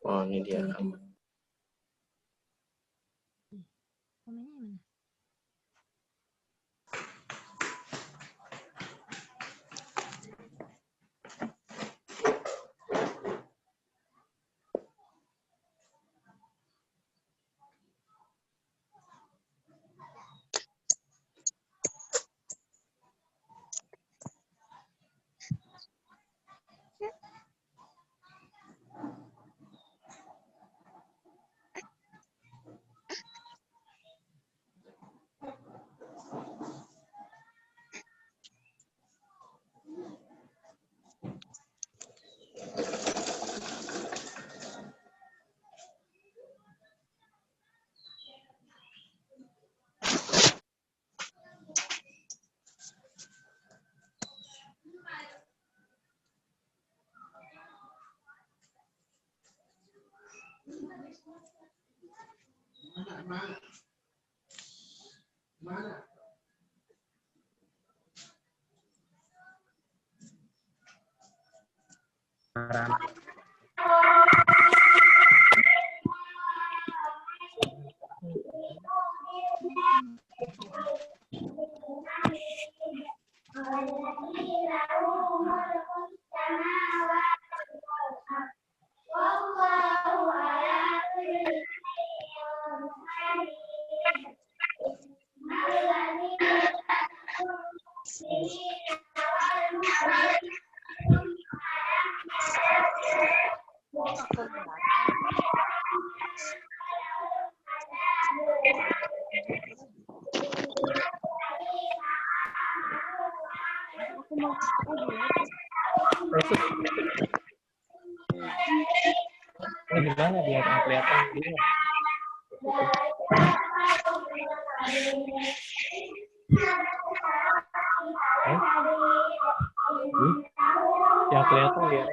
Oh, ini dia. Komennya mana? Gimana biar kelihatan dia? Yang kelihatan biar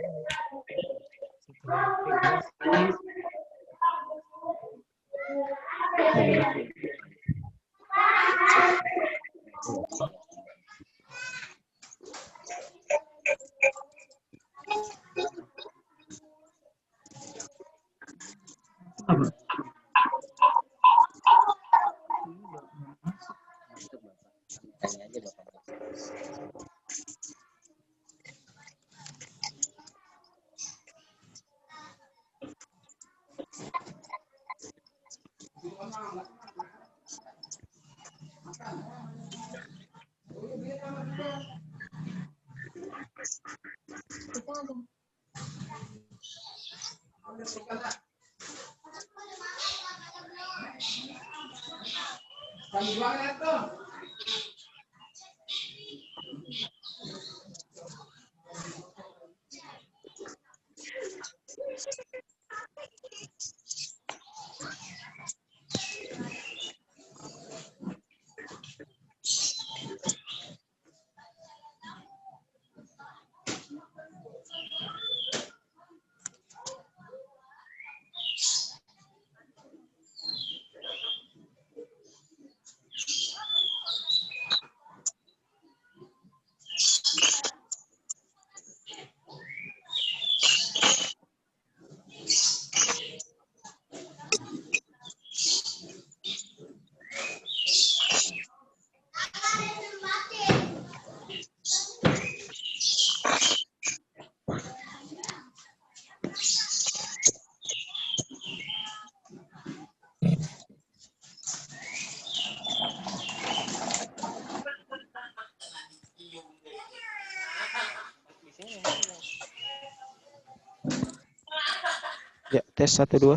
Ya, tes 1 2.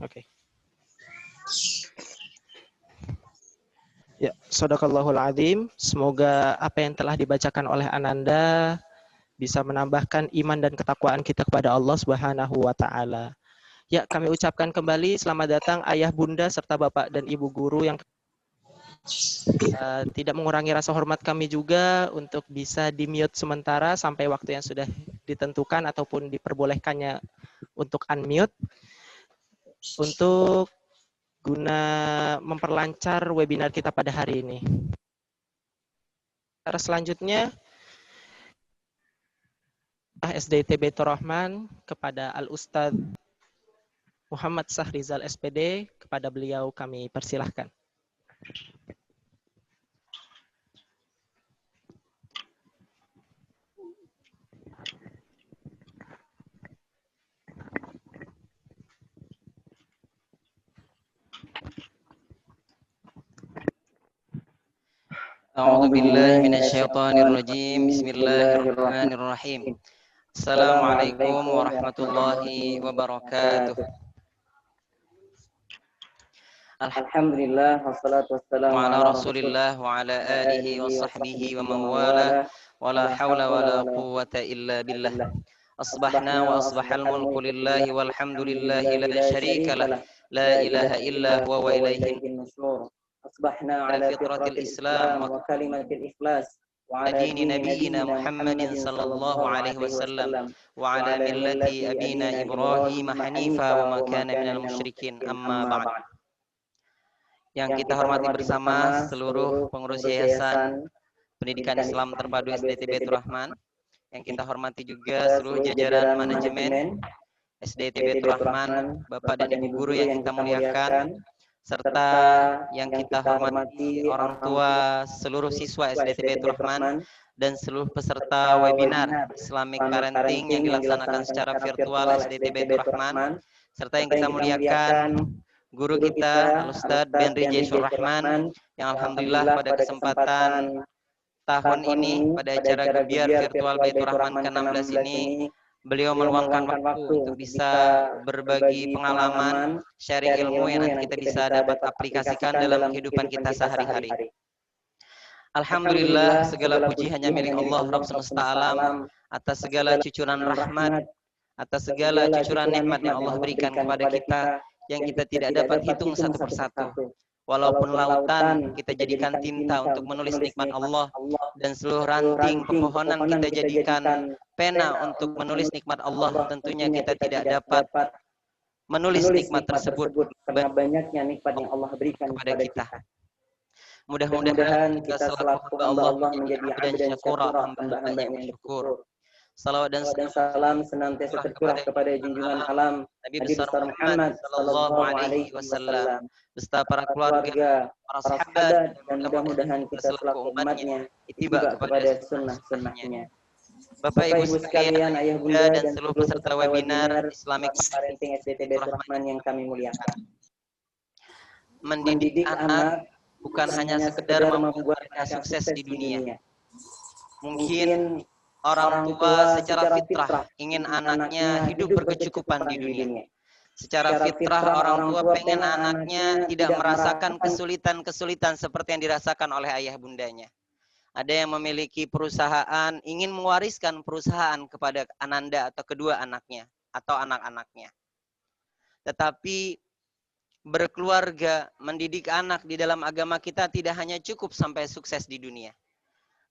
Oke. Ya, shadaqallahul adzim. Semoga apa yang telah dibacakan oleh Ananda bisa menambahkan iman dan ketakwaan kita kepada Allah Subhanahu wa taala. Ya, kami ucapkan kembali selamat datang ayah, bunda serta bapak dan ibu guru yang tidak mengurangi rasa hormat kami juga untuk bisa di-mute sementara sampai waktu yang sudah ditentukan ataupun diperbolehkannya untuk unmute. Untuk guna memperlancar webinar kita pada hari ini. Cara selanjutnya, SDIT Baitur Rahman kepada Al-Ustadz Muhammad Sahrizal SPD, kepada beliau kami persilahkan. أعوذ بالله من الشيطان الرجيم بسم الله الرحمن الرحيم السلام عليكم ورحمة الله وبركاته الحمد لله والصلاة والسلام على رسول الله وعلى آله وصحبه ومن والاه ولا حول ولا قوة إلا بالله أصبحنا وأصبح الملك لله والحمد لله لا شريك له لا إله إلا هو وإليه النشور أصبحنا على فطرة الإسلام وكلمة الإخلاص وعلى دين نبينا محمد صلى الله عليه وسلم وعلى ملة أبينا إبراهيم حنيفا وما كان من المشركين أما بعد. Yang kita hormati bersama seluruh pengurus Yayasan Pendidikan Islam Terpadu SDIT Baitur Rahman, yang kita hormati juga seluruh jajaran manajemen SDIT Baitur Rahman, Bapak dan Ibu guru yang kita muliakan, serta yang kita hormati orang tua seluruh siswa SDIT Baitur Rahman dan seluruh peserta webinar Islamic Parenting yang dilaksanakan secara virtual SDIT Baitur Rahman, serta yang kita muliakan guru kita Al-Ustadz Benri Jaisul Rahman yang alhamdulillah pada kesempatan tahun ini pada acara Gebiar Virtual Baitur Rahman ke-16 ini beliau meluangkan waktu untuk bisa berbagi pengalaman, sharing ilmu yang nanti kita bisa dapat aplikasikan dalam kehidupan kita sehari-hari. Alhamdulillah, segala puji hanya milik Allah Rabb semesta alam atas segala cucuran rahmat, atas segala cucuran nikmat yang Allah berikan kepada kita yang kita tidak dapat hitung satu persatu. Walaupun lautan kita jadikan tinta untuk menulis nikmat Allah, dan seluruh ranting pepohonan kita jadikan pena untuk menulis nikmat Allah, tentunya kita tidak dapat menulis nikmat tersebut karena banyaknya nikmat yang Allah berikan kepada kita. Mudah-mudahan kita selaku hamba Allah menjadi abdan syakura, hamba-hamba yang bersyukur. Salawat dan salam senantiasa tercurah kepada junjungan alam Nabi besar Muhammad sallallahu alaihi wasallam, beserta para keluarga, para sahabat, dan mudah-mudahan kita selaku umatnya ittiba kepada sunnah-sunnahnya. Bapak Ibu sekalian, ayah bunda dan seluruh peserta webinar Islamic Parenting SDIT Baitur Rahman yang kami muliakan. Mendidik anak bukan hanya sekedar membuat mereka sukses di dunia. Mungkin orang tua secara fitrah ingin anaknya hidup berkecukupan di dunia. Secara fitrah orang tua pengen anaknya tidak merasakan kesulitan-kesulitan seperti yang dirasakan oleh ayah bundanya. Ada yang memiliki perusahaan, ingin mewariskan perusahaan kepada ananda atau kedua anaknya atau anak-anaknya. Tetapi berkeluarga, mendidik anak di dalam agama kita tidak hanya cukup sampai sukses di dunia.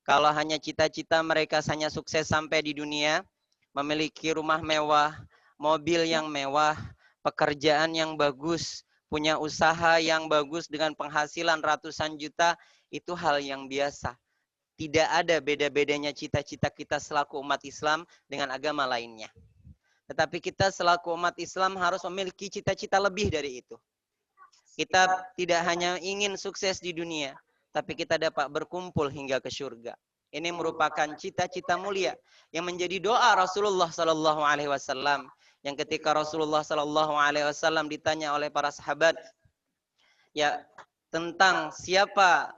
Kalau hanya cita-cita mereka hanya sukses sampai di dunia, memiliki rumah mewah, mobil yang mewah, pekerjaan yang bagus, punya usaha yang bagus dengan penghasilan ratusan juta, itu hal yang biasa. Tidak ada beda-bedanya cita-cita kita selaku umat Islam dengan agama lainnya. Tetapi kita selaku umat Islam harus memiliki cita-cita lebih dari itu. Kita tidak hanya ingin sukses di dunia, tapi kita dapat berkumpul hingga ke surga. Ini merupakan cita-cita mulia yang menjadi doa Rasulullah Sallallahu Alaihi Wasallam. Yang ketika Rasulullah Sallallahu Alaihi Wasallam ditanya oleh para sahabat, ya tentang siapa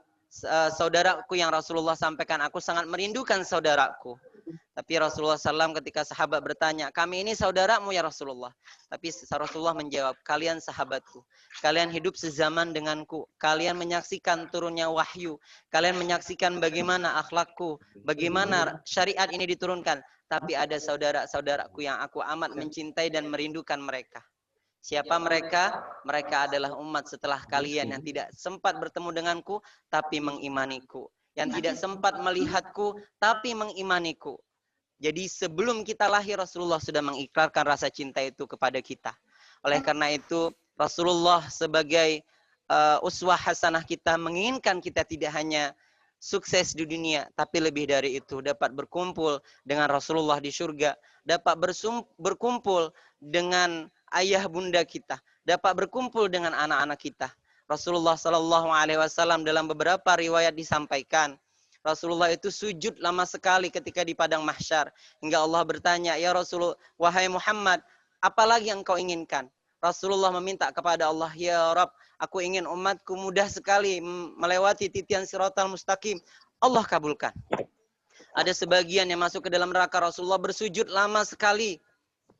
saudaraku yang Rasulullah sampaikan, aku sangat merindukan saudaraku. Tapi Rasulullah SAW ketika sahabat bertanya, kami ini saudaramu ya Rasulullah. Tapi Rasulullah menjawab, kalian sahabatku. Kalian hidup sezaman denganku. Kalian menyaksikan turunnya wahyu. Kalian menyaksikan bagaimana akhlakku. Bagaimana syariat ini diturunkan. Tapi ada saudara-saudaraku yang aku amat mencintai dan merindukan mereka. Siapa mereka? Mereka adalah umat setelah kalian yang tidak sempat bertemu denganku, tapi mengimaniku. Yang tidak sempat melihatku, tapi mengimaniku. Jadi sebelum kita lahir, Rasulullah sudah mengikrarkan rasa cinta itu kepada kita. Oleh karena itu, Rasulullah sebagai uswah hasanah kita menginginkan kita tidak hanya sukses di dunia, tapi lebih dari itu dapat berkumpul dengan Rasulullah di surga, dapat berkumpul dengan ayah bunda kita, dapat berkumpul dengan anak-anak kita. Rasulullah Shallallahu Alaihi Wasallam dalam beberapa riwayat disampaikan, Rasulullah itu sujud lama sekali ketika di padang mahsyar, hingga Allah bertanya, ya Rasulullah, wahai Muhammad, apalagi yang kau inginkan? Rasulullah meminta kepada Allah, ya Rabb, aku ingin umatku mudah sekali melewati titian siratal mustaqim. Allah kabulkan. Ada sebagian yang masuk ke dalam neraka, Rasulullah bersujud lama sekali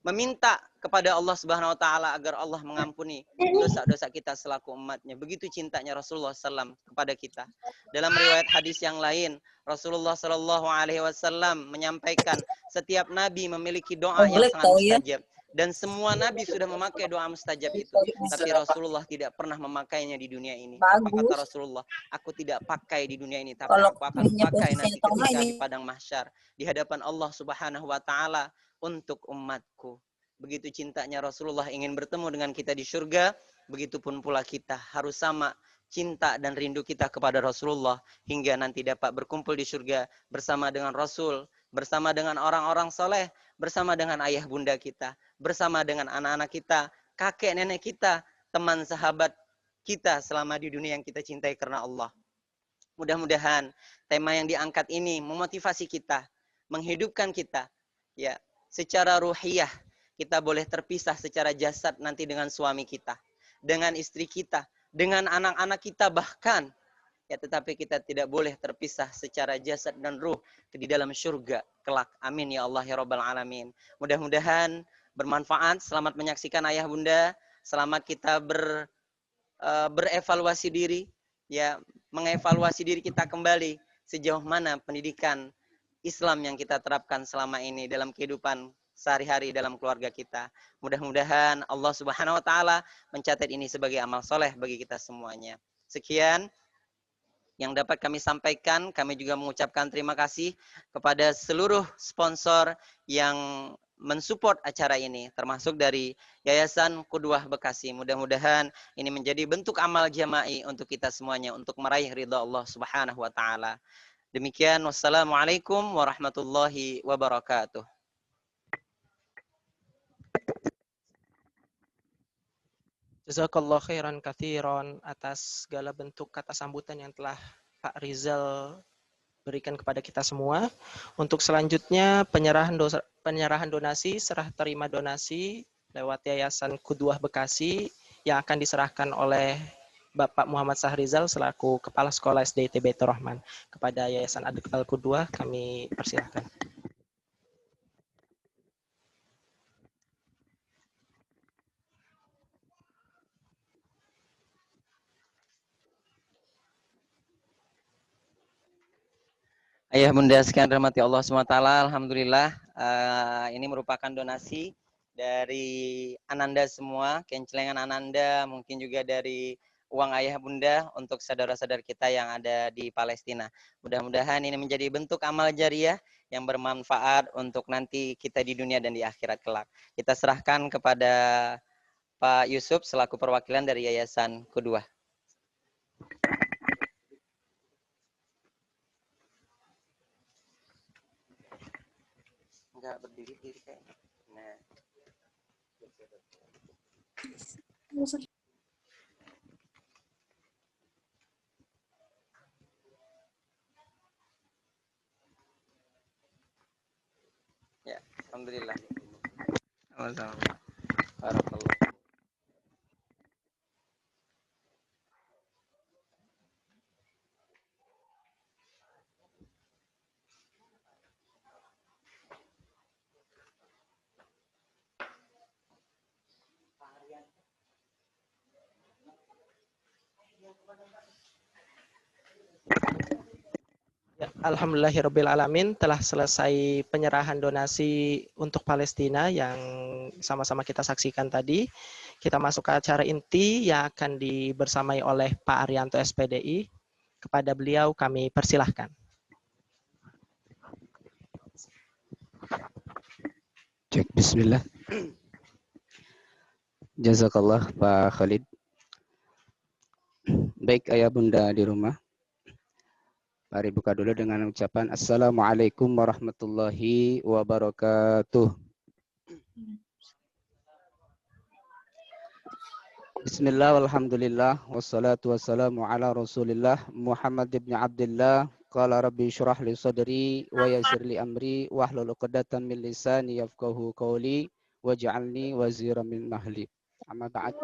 meminta kepada Allah Subhanahu wa taala agar Allah mengampuni dosa-dosa kita selaku umatnya. Begitu cintanya Rasulullah SAW kepada kita. Dalam riwayat hadis yang lain, Rasulullah Shallallahu Alaihi Wasallam menyampaikan setiap nabi memiliki doa yang sangat mustajab. Dan semua nabi sudah memakai doa mustajab itu. Tapi Rasulullah tidak pernah memakainya di dunia ini. Apa kata Rasulullah? Aku tidak pakai di dunia ini, tapi aku akan pakai nanti ketika di padang mahsyar, di hadapan Allah Subhanahu wa taala untuk umatku. Begitu cintanya Rasulullah ingin bertemu dengan kita di surga, begitupun pula kita harus sama cinta dan rindu kita kepada Rasulullah hingga nanti dapat berkumpul di surga bersama dengan Rasul, bersama dengan orang-orang soleh, bersama dengan ayah bunda kita, bersama dengan anak-anak kita, kakek nenek kita, teman sahabat kita selama di dunia yang kita cintai karena Allah. Mudah-mudahan tema yang diangkat ini memotivasi kita, menghidupkan kita, ya, secara ruhiyah. Kita boleh terpisah secara jasad nanti dengan suami kita, dengan istri kita, dengan anak-anak kita bahkan, ya, tetapi kita tidak boleh terpisah secara jasad dan ruh di dalam surga kelak. Amin ya Allah ya Rabbal Alamin. Mudah-mudahan bermanfaat. Selamat menyaksikan ayah bunda. Selamat kita berevaluasi diri, ya, mengevaluasi diri kita kembali sejauh mana pendidikan Islam yang kita terapkan selama ini dalam kehidupan sehari-hari dalam keluarga kita. Mudah-mudahan Allah Subhanahu wa taala mencatat ini sebagai amal soleh bagi kita semuanya. Sekian yang dapat kami sampaikan. Kami juga mengucapkan terima kasih kepada seluruh sponsor yang mensupport acara ini, termasuk dari Yayasan Qudwah Bekasi. Mudah-mudahan ini menjadi bentuk amal jama'i untuk kita semuanya untuk meraih ridha Allah Subhanahu wa taala. Demikian, wassalamualaikum warahmatullahi wabarakatuh. Jazakallah khairan katsiran atas segala bentuk kata sambutan yang telah Pak Rizal berikan kepada kita semua. Untuk selanjutnya penyerahan donasi, serah terima donasi lewat Yayasan Qudwah Bekasi yang akan diserahkan oleh Bapak Muhammad Sahrizal selaku Kepala Sekolah SD ITB Baitur Rahman. Kepada Yayasan Al-Qudwah kami persilahkan. Ayah bunda sekalian rahmati Allah SWT, alhamdulillah ini merupakan donasi dari Ananda semua, kencelengan Ananda, mungkin juga dari uang ayah bunda untuk saudara-saudara kita yang ada di Palestina. Mudah-mudahan ini menjadi bentuk amal jariah yang bermanfaat untuk nanti kita di dunia dan di akhirat kelak. Kita serahkan kepada Pak Yusuf selaku perwakilan dari Yayasan Qudwah. Enggak berdiri-diri kayaknya. Nah. Ya, alhamdulillah. Sama-sama. Barakallah. Ya, alhamdulillahirrabbilalamin, telah selesai penyerahan donasi untuk Palestina yang sama-sama kita saksikan tadi. Kita masuk ke acara inti yang akan dibersamai oleh Pak Arianto SPDI. Kepada beliau kami persilahkan. Cek, bismillah. Jazakallah Pak Khalid. Baik ayah bunda di rumah, mari buka dulu dengan ucapan Assalamualaikum warahmatullahi wabarakatuh. Bismillah walhamdulillah wassalatu wassalamu ala rasulillah Muhammad ibn Abdullah. Qala rabbi syurah li sadri wa yassir li amri wahlul 'uqdatam min lisani yafqahu qawli waj'alni waziran min mahli. Amma ba'd.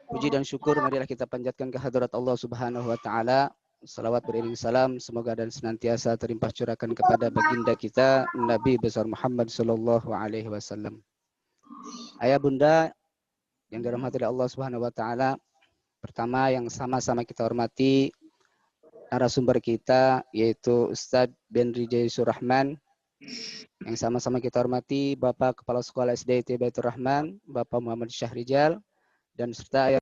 Puji dan syukur marilah kita panjatkan kehadirat Allah Subhanahu wa taala. Salawat beriring salam semoga dan senantiasa terlimpah curahkan kepada baginda kita Nabi besar Muhammad sallallahu alaihi wasallam. Ayah bunda yang dirahmati oleh Allah Subhanahu wa taala, pertama yang sama-sama kita hormati narasumber kita yaitu Ustadz Benri J. Surahman. Yang sama-sama kita hormati Bapak Kepala Sekolah SD Baitur Rahman, Bapak Muhammad Syahrijal, dan serta ayah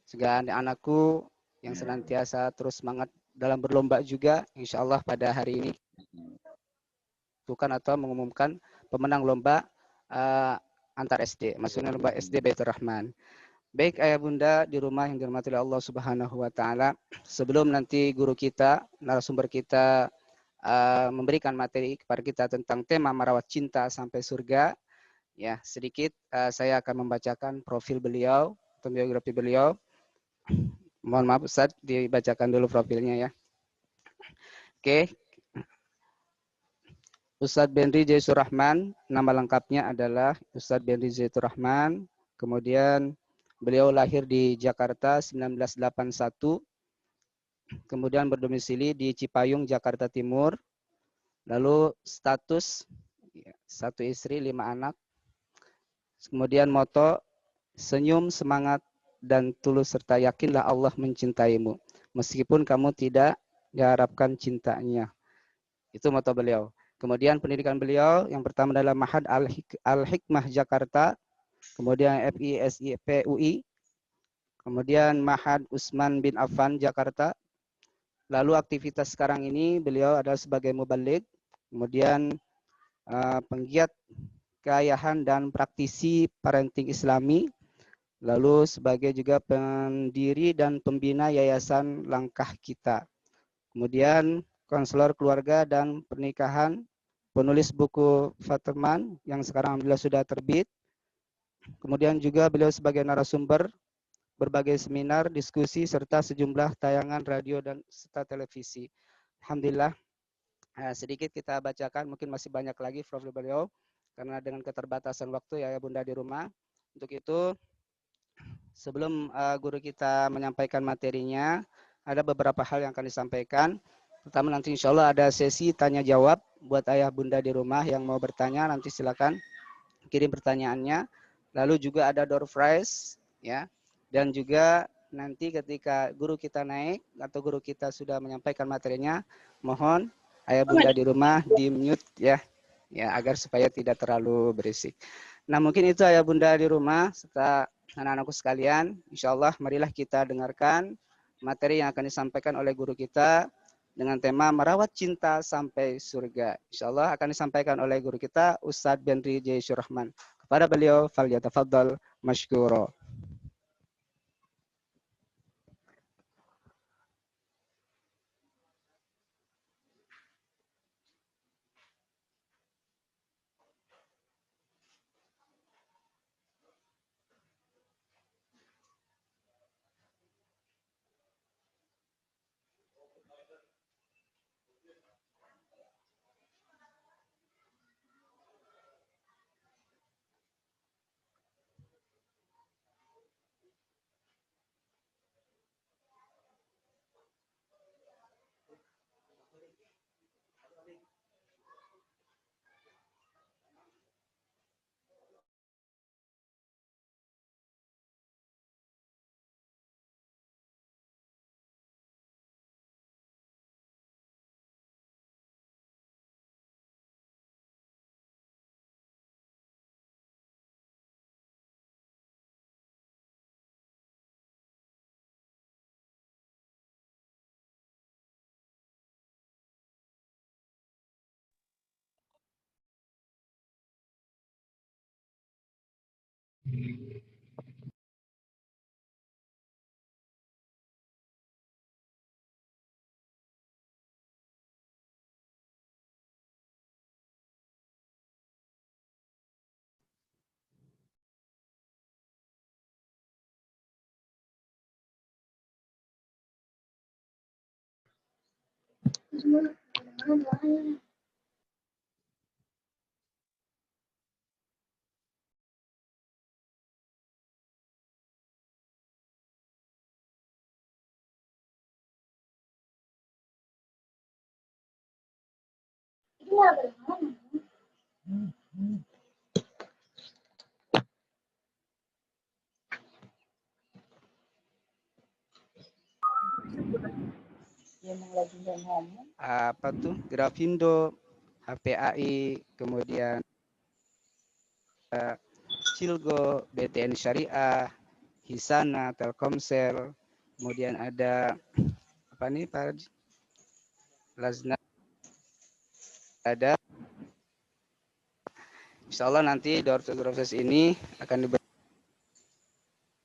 segala anak-anakku yang senantiasa terus semangat dalam berlomba juga, insya Allah pada hari ini atau mengumumkan pemenang lomba antar SD, maksudnya lomba SD Baitur Rahman. Baik ayah bunda di rumah yang dirahmati oleh Allah Subhanahu wa taala, sebelum nanti guru kita, narasumber kita memberikan materi kepada kita tentang tema merawat cinta sampai surga, ya sedikit saya akan membacakan profil beliau atau biografi beliau. Mohon maaf Ustaz, dibacakan dulu profilnya ya. Oke. Ustadz Benri J. Surahman, nama lengkapnya adalah Ustadz Benri J. Surahman. Kemudian beliau lahir di Jakarta 1981. Kemudian berdomisili di Cipayung, Jakarta Timur. Lalu status 1 istri, 5 anak. Kemudian moto senyum, semangat, dan tulus serta yakinlah Allah mencintaimu. Meskipun kamu tidak diharapkan cintanya. Itu moto beliau. Kemudian pendidikan beliau yang pertama adalah Ma'had Al-Hikmah Jakarta, kemudian FISIP UI, kemudian Ma'had Utsman bin Affan Jakarta. Lalu aktivitas sekarang ini beliau adalah sebagai mubaligh, kemudian penggiat keayahan dan praktisi parenting Islami, lalu sebagai juga pendiri dan pembina Yayasan Langkah Kita. Kemudian konselor keluarga dan pernikahan, penulis buku Faterman yang sekarang alhamdulillah sudah terbit. Kemudian juga beliau sebagai narasumber berbagai seminar, diskusi, serta sejumlah tayangan radio dan serta televisi. Alhamdulillah, sedikit kita bacakan, mungkin masih banyak lagi profil beliau, karena dengan keterbatasan waktu ya bunda di rumah. Untuk itu, sebelum guru kita menyampaikan materinya, ada beberapa hal yang akan disampaikan. Pertama nanti insya Allah ada sesi tanya jawab buat ayah bunda di rumah yang mau bertanya, nanti silakan kirim pertanyaannya. Lalu juga ada door prize ya, dan juga nanti ketika guru kita naik atau guru kita sudah menyampaikan materinya, mohon ayah bunda di rumah di mute ya, agar supaya tidak terlalu berisik. Nah mungkin itu ayah bunda di rumah serta anak-anakku sekalian, insya Allah marilah kita dengarkan materi yang akan disampaikan oleh guru kita dengan tema merawat cinta sampai surga. Insya Allah akan disampaikan oleh guru kita Ustadz Benri J. Surahman. Kepada beliau, falyatafaddal masykuro. Apa tuh? Grafindo, HPAI, kemudian Cilgo, BTN Syariah, Hisana, Telkomsel, kemudian ada apa nih Pak Lazna, ada. Insya Allah nanti door to door proses ini akan diberi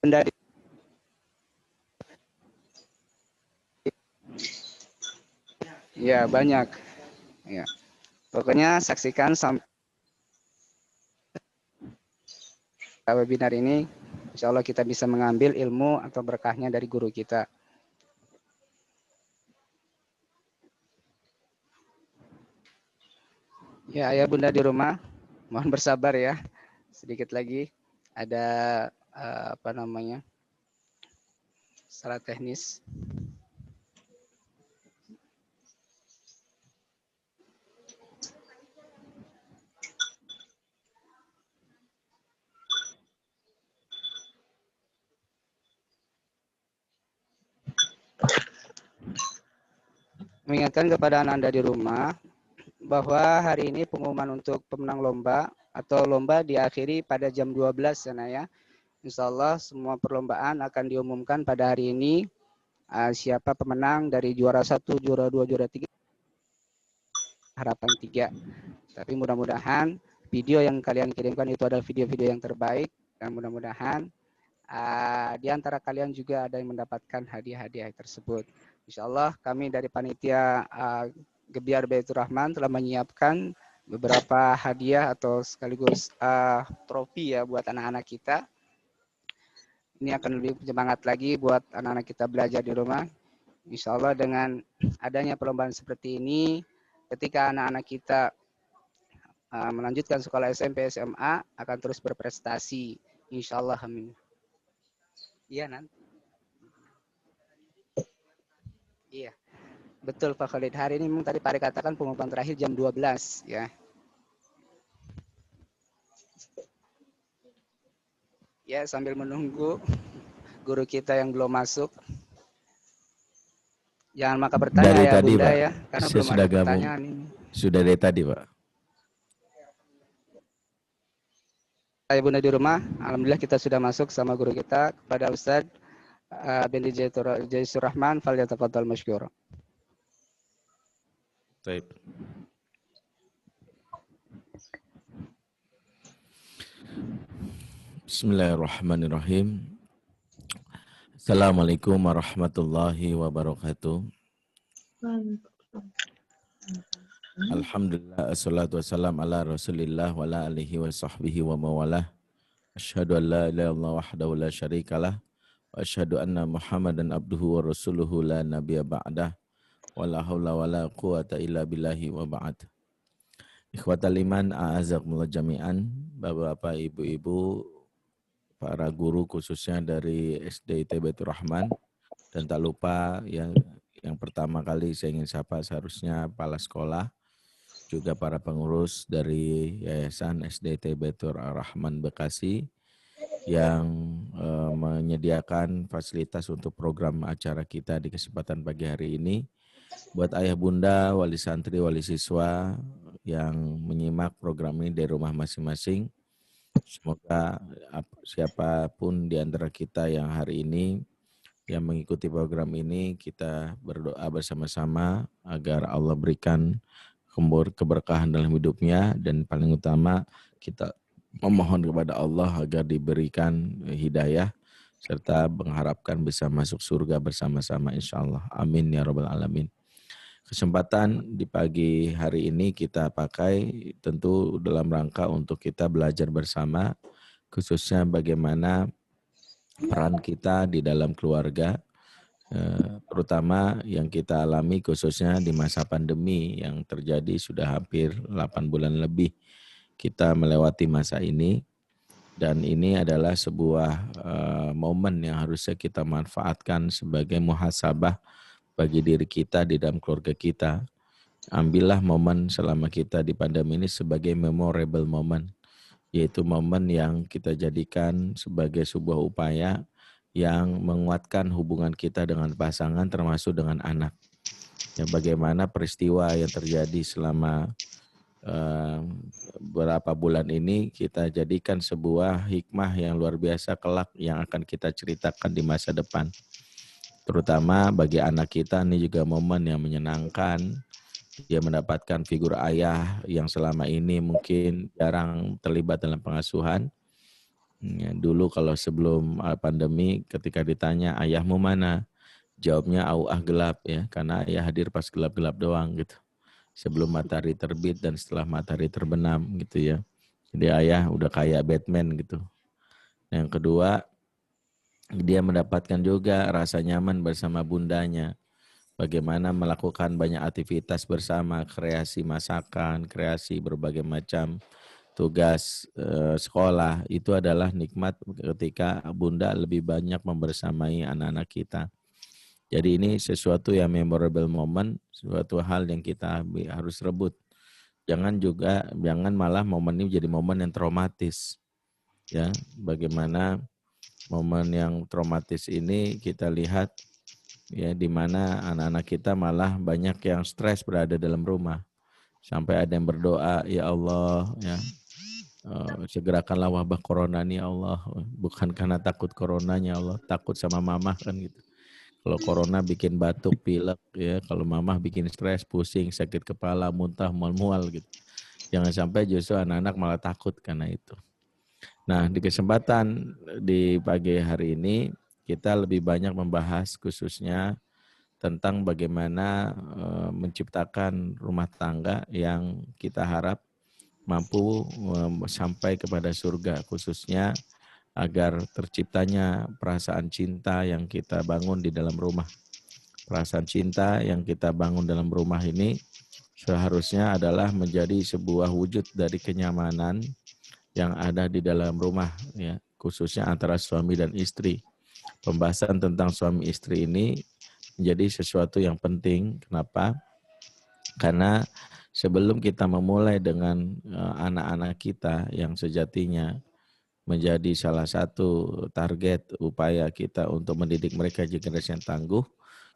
benda ya banyak ya. Pokoknya saksikan sampai webinar ini. Insya Allah kita bisa mengambil ilmu atau berkahnya dari guru kita. Ya, ayah bunda di rumah, mohon bersabar ya. Sedikit lagi ada apa namanya? Salah teknis. Mengingatkan kepada Anda di rumah bahwa hari ini pengumuman untuk pemenang lomba atau lomba diakhiri pada jam 12 ya. Insya Allah semua perlombaan akan diumumkan pada hari ini. Siapa pemenang dari juara 1, juara 2, juara 3. Harapan 3. Tapi mudah-mudahan video yang kalian kirimkan itu adalah video-video yang terbaik. Dan mudah-mudahan di antara kalian juga ada yang mendapatkan hadiah-hadiah tersebut. Insya Allah kami dari panitia Gebiar Baitur Rahman telah menyiapkan beberapa hadiah atau sekaligus trofi ya buat anak-anak kita. Ini akan lebih semangat lagi buat anak-anak kita belajar di rumah. Insya Allah dengan adanya perlombaan seperti ini, ketika anak-anak kita melanjutkan sekolah SMP, SMA, akan terus berprestasi. Insya Allah, amin. Iya nanti. Iya, betul Pak Khalid. Hari ini memang tadi Pak Ari katakan pengumuman terakhir jam 12 ya. Ya, sambil menunggu guru kita yang belum masuk. Jangan maka bertanya dari ya tadi, Bunda Pak. ya, karena Saya belum sudah ada gabung. pertanyaan ini. Sudah dari tadi, Pak. Saya Bunda di rumah, alhamdulillah kita sudah masuk sama guru kita kepada Ustadz Bendi Jaisur Rahman, falyatafadhal masykur. Baik. Bismillahirrahmanirrahim. Assalamualaikum warahmatullahi wabarakatuh. Alhamdulillah, assalatu wassalam ala rasulillah wa ala alihi wa sahbihi wa mawalah. Asyhadu an la ilaha illallah wahdahu la syarikalah. Wa asyhadu anna Muhammadan abduhu wa rasuluhu la nabiyya ba'dah. Wa la hawla wa la quwata illa billahi wa ba'd. Ikhwatal iman, a'azakumullah jami'an. Bapak-bapak, ibu-ibu, para guru khususnya dari SDIT Baitur Rahman. Dan tak lupa yang pertama kali saya ingin sapa seharusnya kepala sekolah, juga para pengurus dari Yayasan SDIT Baitur Rahman Bekasi yang menyediakan fasilitas untuk program acara kita di kesempatan pagi hari ini. Buat ayah bunda, wali santri, wali siswa yang menyimak program ini dari rumah masing-masing, semoga siapapun di antara kita yang hari ini yang mengikuti program ini, kita berdoa bersama-sama agar Allah berikan keberkahan dalam hidupnya, dan paling utama kita memohon kepada Allah agar diberikan hidayah serta mengharapkan bisa masuk surga bersama-sama insyaallah. Amin ya rabbal alamin. Kesempatan di pagi hari ini kita pakai tentu dalam rangka untuk kita belajar bersama, khususnya bagaimana peran kita di dalam keluarga, terutama yang kita alami khususnya di masa pandemi yang terjadi sudah hampir 8 bulan lebih kita melewati masa ini. Dan ini adalah sebuah momen yang harusnya kita manfaatkan sebagai muhasabah bagi diri kita di dalam keluarga kita. Ambillah momen selama kita di pandemi ini sebagai memorable moment, yaitu momen yang kita jadikan sebagai sebuah upaya yang menguatkan hubungan kita dengan pasangan termasuk dengan anak. Ya, bagaimana peristiwa yang terjadi selama beberapa bulan ini kita jadikan sebuah hikmah yang luar biasa kelak yang akan kita ceritakan di masa depan. Terutama bagi anak kita ini juga momen yang menyenangkan. Dia mendapatkan figur ayah yang selama ini mungkin jarang terlibat dalam pengasuhan. Ya, dulu kalau sebelum pandemi ketika ditanya ayahmu mana? Jawabnya auah gelap ya, karena ayah hadir pas gelap-gelap doang gitu. Sebelum matahari terbit dan setelah matahari terbenam gitu ya. Jadi ayah udah kayak Batman gitu. Yang kedua, dia mendapatkan juga rasa nyaman bersama bundanya. Bagaimana melakukan banyak aktivitas bersama, kreasi masakan, kreasi berbagai macam tugas sekolah. Itu adalah nikmat ketika bunda lebih banyak membersamai anak-anak kita. Jadi ini sesuatu yang memorable moment, suatu hal yang kita harus rebut. Jangan malah momen ini jadi momen yang traumatis. Ya, bagaimana momen yang traumatis ini kita lihat ya di mana anak-anak kita malah banyak yang stres berada dalam rumah. Sampai ada yang berdoa, ya Allah, ya segerakanlah wabah corona ini ya Allah. Bukan karena takut coronanya Allah, takut sama mamah kan gitu. Kalau corona bikin batuk, pilek, ya. Kalau mamah bikin stres, pusing, sakit kepala, muntah, mual-mual gitu. Jangan sampai justru anak-anak malah takut karena itu. Nah, di kesempatan di pagi hari ini kita lebih banyak membahas khususnya tentang bagaimana menciptakan rumah tangga yang kita harap mampu sampai kepada surga, khususnya agar terciptanya perasaan cinta yang kita bangun di dalam rumah. Perasaan cinta yang kita bangun dalam rumah ini seharusnya adalah menjadi sebuah wujud dari kenyamanan yang ada di dalam rumah, ya, khususnya antara suami dan istri. Pembahasan tentang suami istri ini menjadi sesuatu yang penting. Kenapa? Karena sebelum kita memulai dengan anak-anak kita yang sejatinya menjadi salah satu target upaya kita untuk mendidik mereka generasi yang tangguh,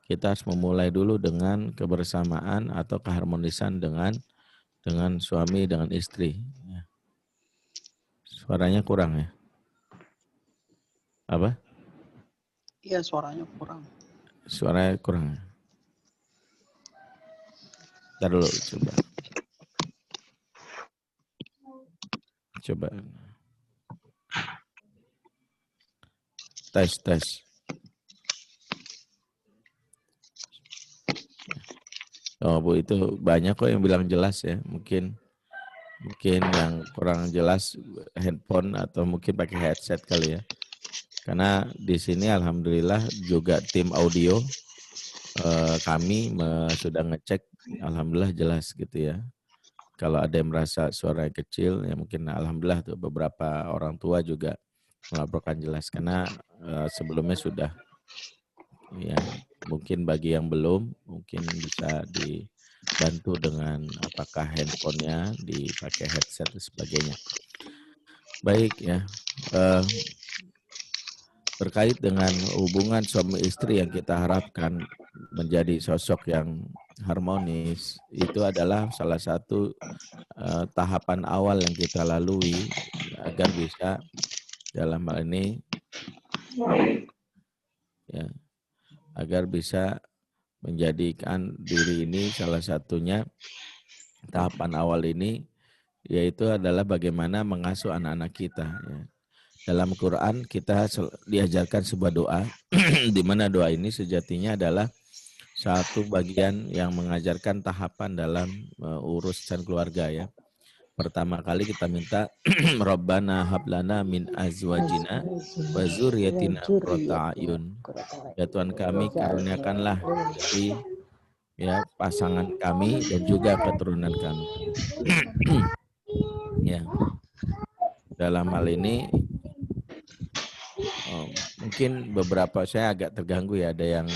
kita harus memulai dulu dengan kebersamaan atau keharmonisan dengan suami, dengan istri. Suaranya kurang ya? Apa? Iya, suaranya kurang. Suaranya kurang. Ntar dulu, coba. Coba. Tes. Oh Bu, itu banyak kok yang bilang jelas ya. Mungkin yang kurang jelas handphone atau mungkin pakai headset kali ya. Karena di sini alhamdulillah juga tim audio kami sudah ngecek, alhamdulillah jelas gitu ya. Kalau ada yang merasa suaranya kecil, ya mungkin alhamdulillah tuh beberapa orang tua juga melaporkan jelas karena sebelumnya sudah. Ya, mungkin bagi yang belum, mungkin bisa dibantu dengan apakah handphonenya dipakai headset dan sebagainya. Baik ya. Terkait dengan hubungan suami istri yang kita harapkan menjadi sosok yang harmonis, itu adalah salah satu tahapan awal yang kita lalui agar bisa dalam hal ini ya, agar bisa menjadikan diri ini salah satunya tahapan awal ini yaitu adalah bagaimana mengasuh anak-anak kita. Ya. Dalam Quran kita diajarkan sebuah doa, di mana doa ini sejatinya adalah satu bagian yang mengajarkan tahapan dalam urusan keluarga ya. Pertama kali kita minta Rabbana hablana min azwajina wa dzurriyyatina qurrata a'yun. Ya Tuhan kami karuniakanlah dari ya pasangan kami dan juga keturunan kami. Ya. Dalam hal ini mungkin beberapa saya agak terganggu ya, ada yang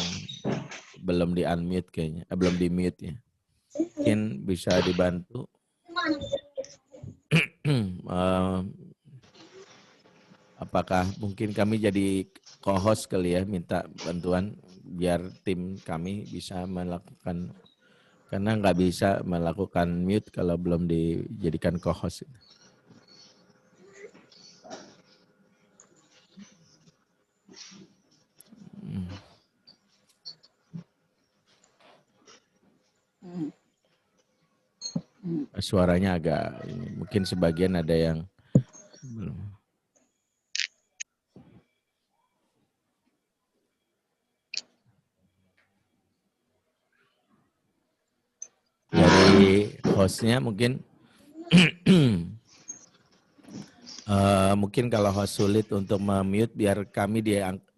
belum di unmute kayaknya, belum di mute ya. Mungkin bisa dibantu. Apakah mungkin kami jadi co-host kali ya, minta bantuan biar tim kami bisa melakukan, karena nggak bisa melakukan mute kalau belum dijadikan co-host. Suaranya agak mungkin sebagian ada yang belum. Dari hostnya mungkin mungkin kalau host sulit untuk memute biar kami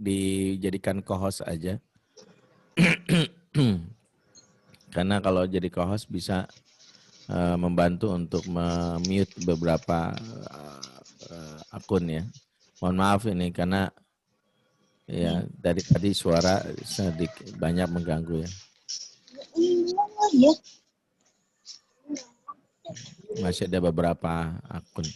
dijadikan co-host aja. Karena kalau jadi co-host bisa membantu untuk memute beberapa akun ya. Mohon maaf ini karena ya dari tadi suara sedikit banyak mengganggu ya. Masih ada beberapa akun.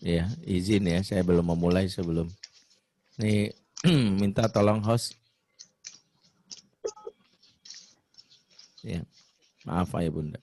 Ya, izin ya, saya belum memulai sebelum. Nih, minta tolong host. Ya, maaf Ayah Bunda.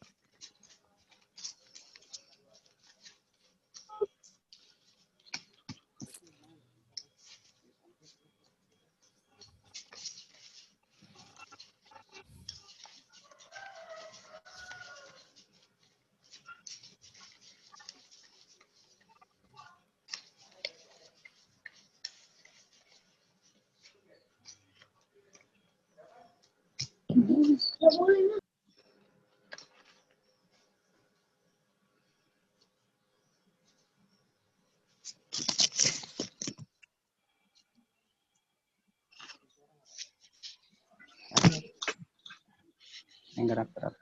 Yang gerak-gerak.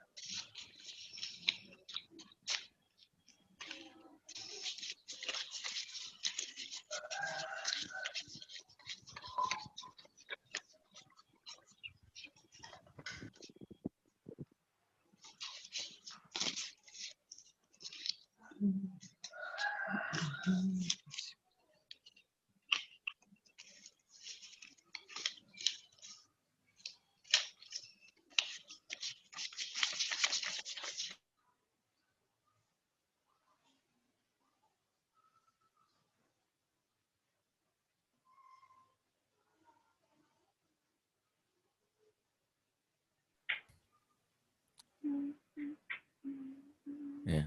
Ya,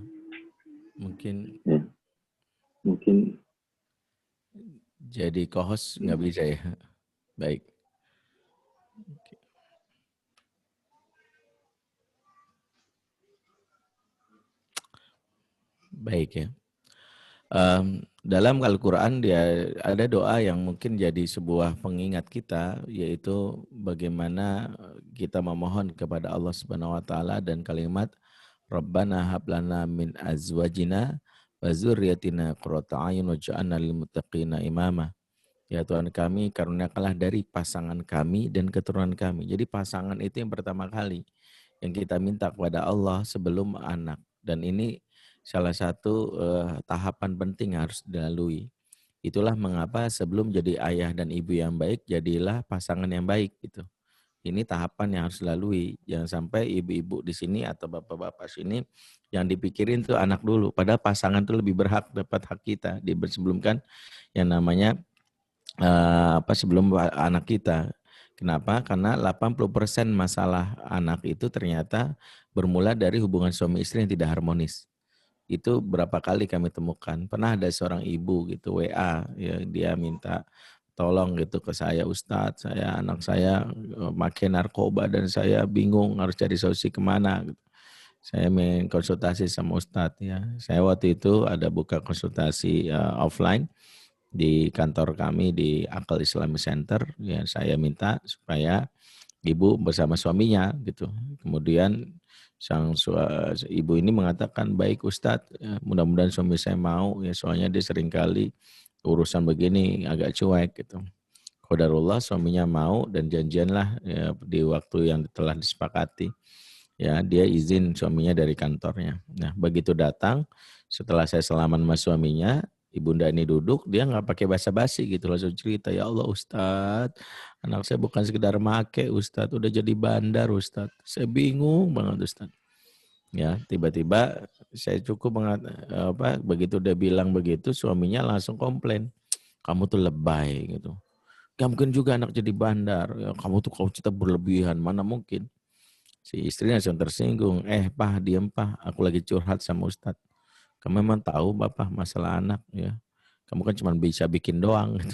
mungkin jadi co-host nggak bisa ya. Baik. Oke. Baik ya. Dalam Al-Quran dia ada doa yang mungkin jadi sebuah pengingat kita, yaitu bagaimana kita memohon kepada Allah Subhanahu wa taala dan kalimat Rabbana hablana min azwajina wa dzurriyyatina qurrata a'yun waj'alna lil muttaqina imama. Ya Tuhan kami, karuniakanlah dari pasangan kami dan keturunan kami. Jadi pasangan itu yang pertama kali yang kita minta kepada Allah sebelum anak. Dan ini salah satu tahapan penting yang harus dilalui. Itulah mengapa sebelum jadi ayah dan ibu yang baik, jadilah pasangan yang baik gitu. Ini tahapan yang harus dilalui. Jangan sampai ibu-ibu di sini atau bapak-bapak sini yang dipikirin tuh anak dulu. Padahal pasangan tuh lebih berhak dapat hak kita. Sebelumkan yang namanya sebelum anak kita. Kenapa? Karena 80% masalah anak itu ternyata bermula dari hubungan suami istri yang tidak harmonis. Itu berapa kali kami temukan. Pernah ada seorang ibu gitu WA, ya, dia minta tolong gitu ke saya, Ustadz, anak saya pakai narkoba dan saya bingung harus cari solusi kemana. Gitu. Saya ingin konsultasi sama Ustadz ya. Saya waktu itu ada buka konsultasi offline di kantor kami di Akal Islamic Center. Ya, saya minta supaya ibu bersama suaminya gitu. Kemudian ibu ini mengatakan, baik Ustadz, ya, mudah-mudahan suami saya mau ya, soalnya dia seringkali urusan begini agak cuek gitu. Qadarullah suaminya mau dan janjianlah ya, di waktu yang telah disepakati. Ya, dia izin suaminya dari kantornya. Nah, begitu datang, setelah saya salaman sama suaminya, Ibunda ini duduk, dia nggak pakai basa-basi gitu, langsung cerita, ya Allah Ustadz, anak saya bukan sekedar make Ustadz, udah jadi bandar Ustadz. Saya bingung banget Ustadz. Ya, tiba-tiba saya begitu dia bilang begitu, suaminya langsung komplain, kamu tuh lebay gitu. Gak mungkin juga anak jadi bandar, ya, kamu tuh kalau cerita berlebihan, mana mungkin. Si istrinya langsung tersinggung, Pak, diem Pak, aku lagi curhat sama Ustadz. Kamu memang tahu Bapak masalah anak ya. Kamu kan cuma bisa bikin doang gitu.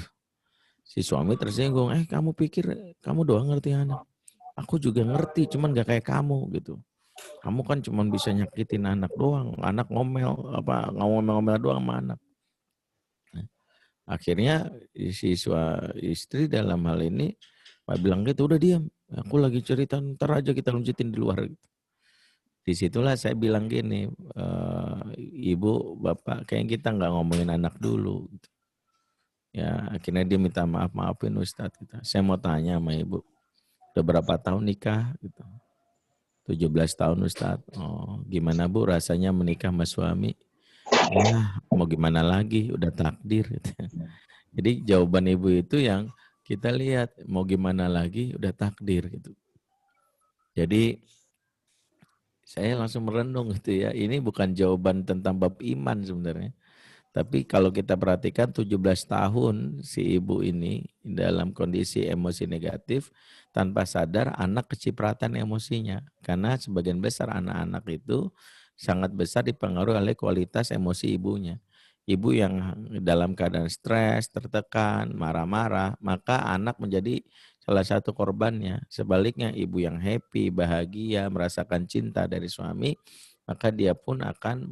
Si suami tersinggung, kamu pikir kamu doang ngerti anak. Aku juga ngerti, cuman gak kayak kamu gitu. Kamu kan cuma bisa nyakitin anak doang, anak ngomel doang sama anak. Nah, akhirnya si istri dalam hal ini bilang gitu, udah diam, aku lagi cerita, ntar aja kita lanjutin di luar. Disitulah saya bilang gini, ibu, bapak, kayak kita nggak ngomongin anak dulu. Gitu. Ya, akhirnya dia minta maafin Ustadz. Gitu. Saya mau tanya sama ibu, udah berapa tahun nikah? Gitu. 17 tahun Ustadz. Oh, gimana Bu rasanya menikah sama suami? Ya, mau gimana lagi, udah takdir. Gitu. Jadi jawaban ibu itu yang kita lihat, mau gimana lagi, udah takdir. Gitu. Jadi saya langsung merenung gitu ya. Ini bukan jawaban tentang bab iman sebenarnya. Tapi kalau kita perhatikan 17 tahun si ibu ini dalam kondisi emosi negatif, tanpa sadar anak kecipratan emosinya. Karena sebagian besar anak-anak itu sangat besar dipengaruhi oleh kualitas emosi ibunya. Ibu yang dalam keadaan stres, tertekan, marah-marah, maka anak menjadi salah satu korbannya. Sebaliknya ibu yang happy, bahagia, merasakan cinta dari suami, maka dia pun akan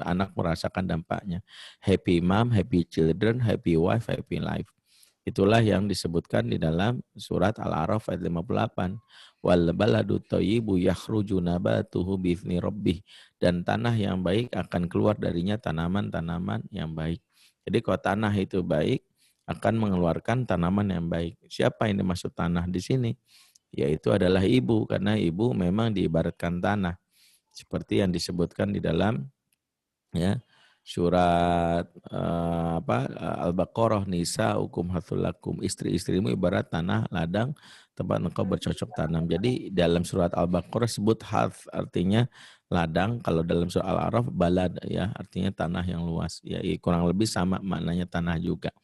anak merasakan dampaknya. Happy mom, happy children, happy wife, happy life. Itulah yang disebutkan di dalam surat Al-A'raf ayat 58. Wal baladu thayyibu yakhruju nabatuhu bi'izni rabbih. Dan tanah yang baik akan keluar darinya tanaman-tanaman yang baik. Jadi kalau tanah itu baik, akan mengeluarkan tanaman yang baik. Siapa yang dimaksud tanah di sini? Yaitu adalah ibu, karena ibu memang diibaratkan tanah. Seperti yang disebutkan di dalam ya surat Al-Baqarah, Nisa ukum hathulakum, istri-istrimu ibarat tanah ladang tempat engkau bercocok tanam. Jadi dalam surat Al-Baqarah sebut hath artinya ladang, kalau dalam surat Al-A'raf balad ya artinya tanah yang luas. Ya kurang lebih sama maknanya tanah juga.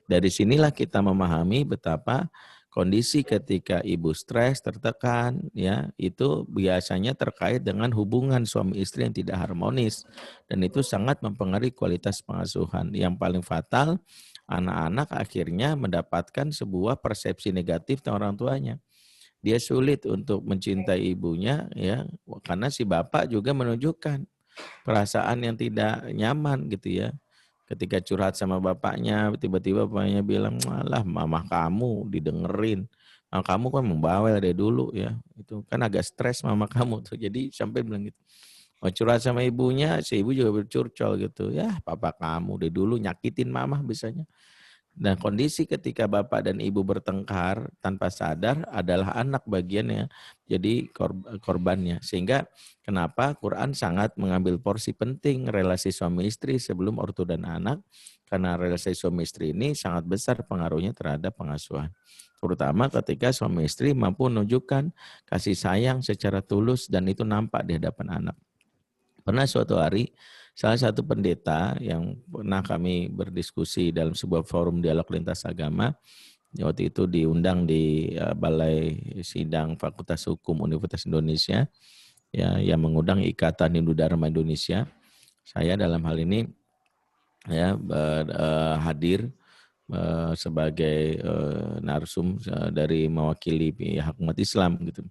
Dari sinilah kita memahami betapa kondisi ketika ibu stres, tertekan, ya itu biasanya terkait dengan hubungan suami istri yang tidak harmonis. Dan itu sangat mempengaruhi kualitas pengasuhan. Yang paling fatal, anak-anak akhirnya mendapatkan sebuah persepsi negatif tentang orang tuanya. Dia sulit untuk mencintai ibunya, ya karena si bapak juga menunjukkan perasaan yang tidak nyaman gitu ya. Ketika curhat sama bapaknya, tiba-tiba bapaknya bilang, malah mama kamu didengerin. Mama kamu kan membawel dari dulu ya. Itu kan agak stres mama kamu tuh. Jadi sampai bilang gitu. Mau curhat sama ibunya, si ibu juga bercurcol gitu. Ya papa kamu dari dulu nyakitin mama biasanya. Nah, kondisi ketika bapak dan ibu bertengkar tanpa sadar adalah anak bagiannya jadi korbannya. Sehingga kenapa Quran sangat mengambil porsi penting relasi suami istri sebelum ortu dan anak, karena relasi suami istri ini sangat besar pengaruhnya terhadap pengasuhan. Terutama ketika suami istri mampu menunjukkan kasih sayang secara tulus dan itu nampak di hadapan anak. Pernah suatu hari salah satu pendeta yang pernah kami berdiskusi dalam sebuah forum dialog lintas agama, waktu itu diundang di Balai Sidang Fakultas Hukum Universitas Indonesia, ya, yang mengundang Ikatan Hindu Dharma Indonesia. Saya dalam hal ini ya hadir sebagai narsum dari mewakili pihak umat Islam gitu.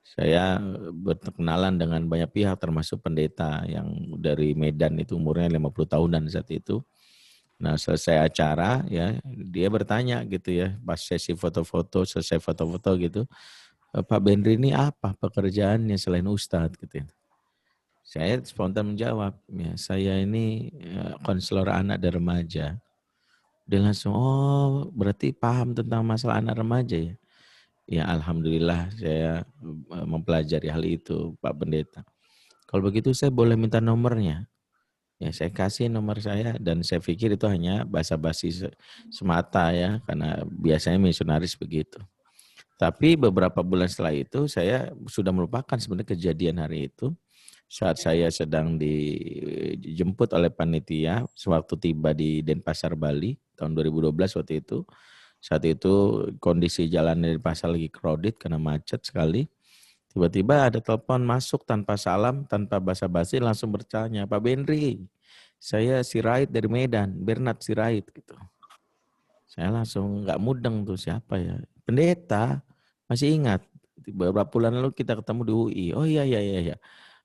Saya berkenalan dengan banyak pihak termasuk pendeta yang dari Medan itu umurnya 50 tahunan saat itu. Nah, selesai acara ya, dia bertanya gitu ya, pas sesi foto-foto, selesai foto-foto gitu, Pak Benri ini apa pekerjaannya selain Ustadz gitu ya. Saya spontan menjawab, ya saya ini konselor anak dan remaja. Dia langsung, oh berarti paham tentang masalah anak remaja ya. Ya alhamdulillah saya mempelajari hal itu Pak Pendeta. Kalau begitu saya boleh minta nomornya. Ya saya kasih nomor saya dan saya pikir itu hanya basa-basi semata ya karena biasanya misionaris begitu. Tapi beberapa bulan setelah itu saya sudah melupakan sebenarnya kejadian hari itu. Saat saya sedang dijemput oleh panitia sewaktu tiba di Denpasar, Bali tahun 2012 waktu itu. Saat itu kondisi jalan di pasar lagi crowded karena macet sekali. Tiba-tiba ada telepon masuk tanpa salam, tanpa basa-basi langsung bertanya, Pak Benri, saya Sirait dari Medan, Bernard Sirait gitu. Saya langsung nggak mudeng tuh siapa ya. Pendeta, masih ingat beberapa bulan lalu kita ketemu di UI. Oh iya.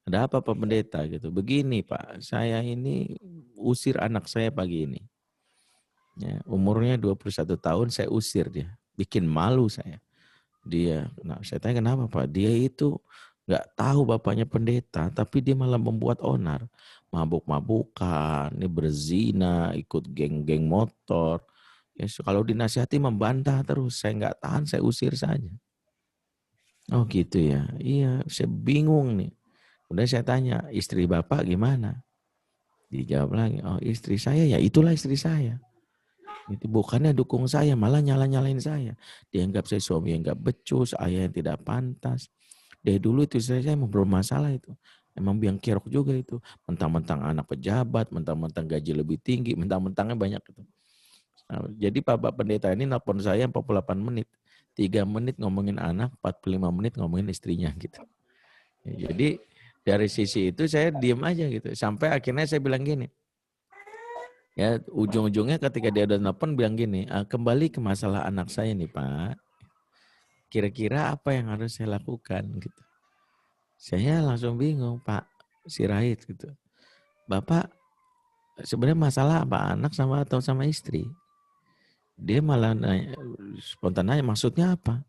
Ada apa Pak Pendeta gitu. Begini Pak, saya ini usir anak saya pagi ini. Ya, umurnya 21 tahun saya usir dia. Bikin malu saya. Saya tanya kenapa Pak? Dia itu nggak tahu bapaknya pendeta, tapi dia malah membuat onar. Mabuk-mabukan, ini berzina, ikut geng-geng motor. Ya, kalau dinasihati membantah terus. Saya nggak tahan, saya usir saja. Oh gitu ya. Iya, saya bingung nih. Udah saya tanya, istri bapak gimana? Dijawab lagi, oh istri saya ya itulah istri saya. Itu bukannya dukung saya, malah nyalain saya. Dianggap saya suami yang gak becus, ayah yang tidak pantas. Dari dulu itu saya emang bermasalah itu. Emang biang kerok juga itu. Mentang-mentang anak pejabat, mentang-mentang gaji lebih tinggi, mentang-mentangnya banyak itu. Nah, jadi Bapak Pendeta ini nelpon saya 48 menit. 3 menit ngomongin anak, 45 menit ngomongin istrinya gitu. Ya, jadi dari sisi itu saya diem aja gitu. Sampai akhirnya saya bilang gini. Ya, ujung-ujungnya ketika dia udah nelpon bilang gini, kembali ke masalah anak saya nih Pak. Kira-kira apa yang harus saya lakukan gitu. Saya langsung bingung Pak Sirait gitu. Bapak sebenarnya masalah apa anak sama atau sama istri? Dia malah nanya, spontan nanya maksudnya apa?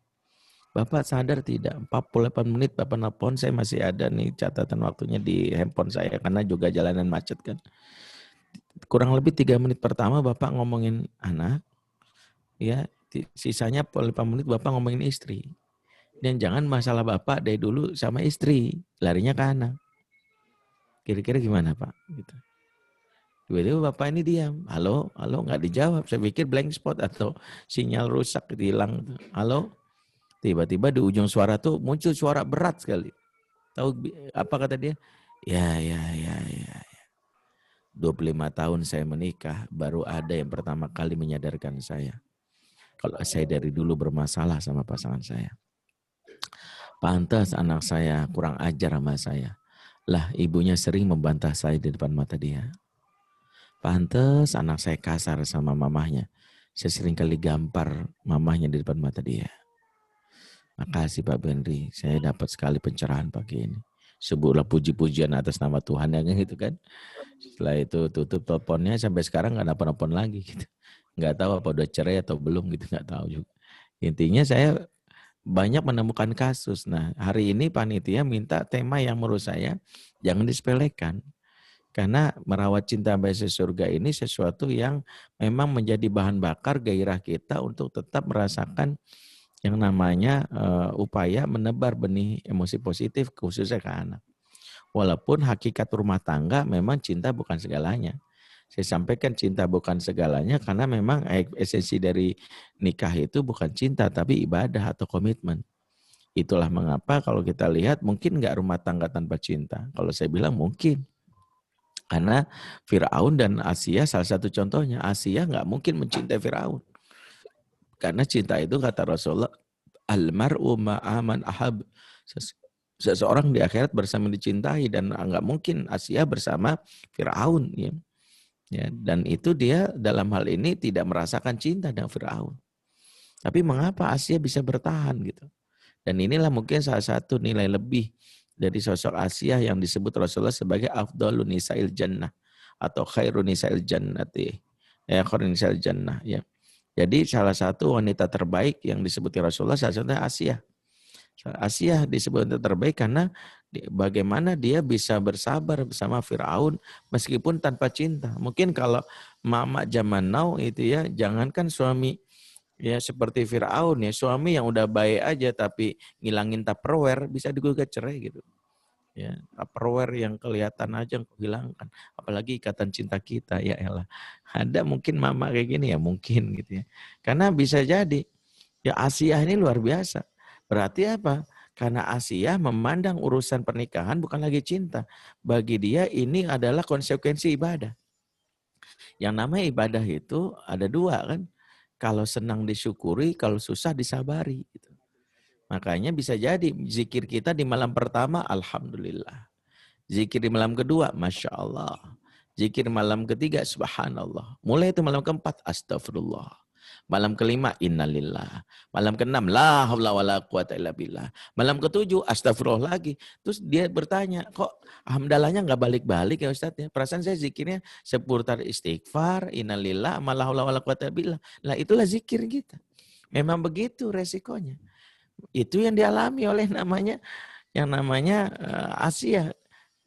Bapak sadar tidak 48 menit Bapak nelpon saya masih ada nih catatan waktunya di handphone saya karena juga jalanan macet kan. Kurang lebih 3 menit pertama Bapak ngomongin anak, ya sisanya 45 menit Bapak ngomongin istri. Dan jangan masalah Bapak dari dulu sama istri, larinya ke anak. Kira-kira gimana Pak? Gitu. Tiba-tiba Bapak ini diam, halo, nggak dijawab. Saya pikir blank spot atau sinyal rusak, hilang. Halo, tiba-tiba di ujung suara tuh muncul suara berat sekali. Tahu apa kata dia? Ya. 25 tahun saya menikah, baru ada yang pertama kali menyadarkan saya. Kalau saya dari dulu bermasalah sama pasangan saya. Pantas anak saya kurang ajar sama saya. Lah ibunya sering membantah saya di depan mata dia. Pantas anak saya kasar sama mamahnya. Saya sering kali gampar mamahnya di depan mata dia. Makasih Pak Benri, saya dapat sekali pencerahan pagi ini. Sebuah puji-pujian atas nama Tuhan yang gitu kan. Setelah itu tutup teleponnya sampai sekarang nggak dapat telepon lagi gitu. Nggak tahu apa udah cerai atau belum gitu, nggak tahu juga. Intinya saya banyak menemukan kasus. Nah hari ini panitia minta tema yang menurut saya jangan disepelekan. Karena merawat cinta bahasa surga ini sesuatu yang memang menjadi bahan bakar gairah kita untuk tetap merasakan yang namanya upaya menebar benih emosi positif khususnya ke anak. Walaupun hakikat rumah tangga memang cinta bukan segalanya. Saya sampaikan cinta bukan segalanya karena memang esensi dari nikah itu bukan cinta tapi ibadah atau komitmen. Itulah mengapa kalau kita lihat mungkin nggak rumah tangga tanpa cinta. Kalau saya bilang mungkin. Karena Fir'aun dan Asia salah satu contohnya. Asia nggak mungkin mencintai Fir'aun. Karena cinta itu kata Rasulullah, Al-mar'u ma'aman ahab. Seseorang di akhirat bersama dicintai dan nggak mungkin Asia bersama Fir'aun. Ya, dan itu dia dalam hal ini tidak merasakan cinta dengan Fir'aun. Tapi mengapa Asia bisa bertahan gitu? Dan inilah mungkin salah satu nilai lebih dari sosok Asia yang disebut Rasulullah sebagai afdalun nisa'il jannah atau khairun nisa'il jannati. Ya, khairun nisa'il jannah. Ya. Jadi salah satu wanita terbaik yang disebut Rasulullah salah satunya Asia. Asia disebut wanita terbaik karena bagaimana dia bisa bersabar bersama Fir'aun meskipun tanpa cinta. Mungkin kalau mama zaman now itu ya, jangankan suami ya seperti Fir'aun ya, suami yang udah baik aja tapi ngilangin Tupperware bisa digugat cerai gitu. Ya, Tupperware yang kelihatan aja hilangkan, apalagi ikatan cinta kita ya elah. Ada mungkin mama kayak gini ya mungkin gitu ya. Karena bisa jadi ya Asia ini luar biasa. Berarti apa? Karena Asia memandang urusan pernikahan bukan lagi cinta. Bagi dia ini adalah konsekuensi ibadah. Yang namanya ibadah itu ada dua kan. Kalau senang disyukuri, kalau susah disabari. Gitu. Makanya bisa jadi zikir kita di malam pertama, Alhamdulillah. Zikir di malam kedua, Masya Allah. Zikir malam ketiga, Subhanallah. Mulai itu malam keempat, Astagfirullah. Malam kelima, Innalillah. Malam keenam, La haula wala quwata illa billah. Malam ketujuh, Astagfirullah lagi. Terus dia bertanya, kok hamdalahnya nggak balik-balik ya Ustadz ya? Perasaan saya zikirnya seputar istighfar, Innalillah, la haula wala quwata illa billah. Lah itulah zikir kita. Memang begitu resikonya. Itu yang dialami oleh yang namanya Asia.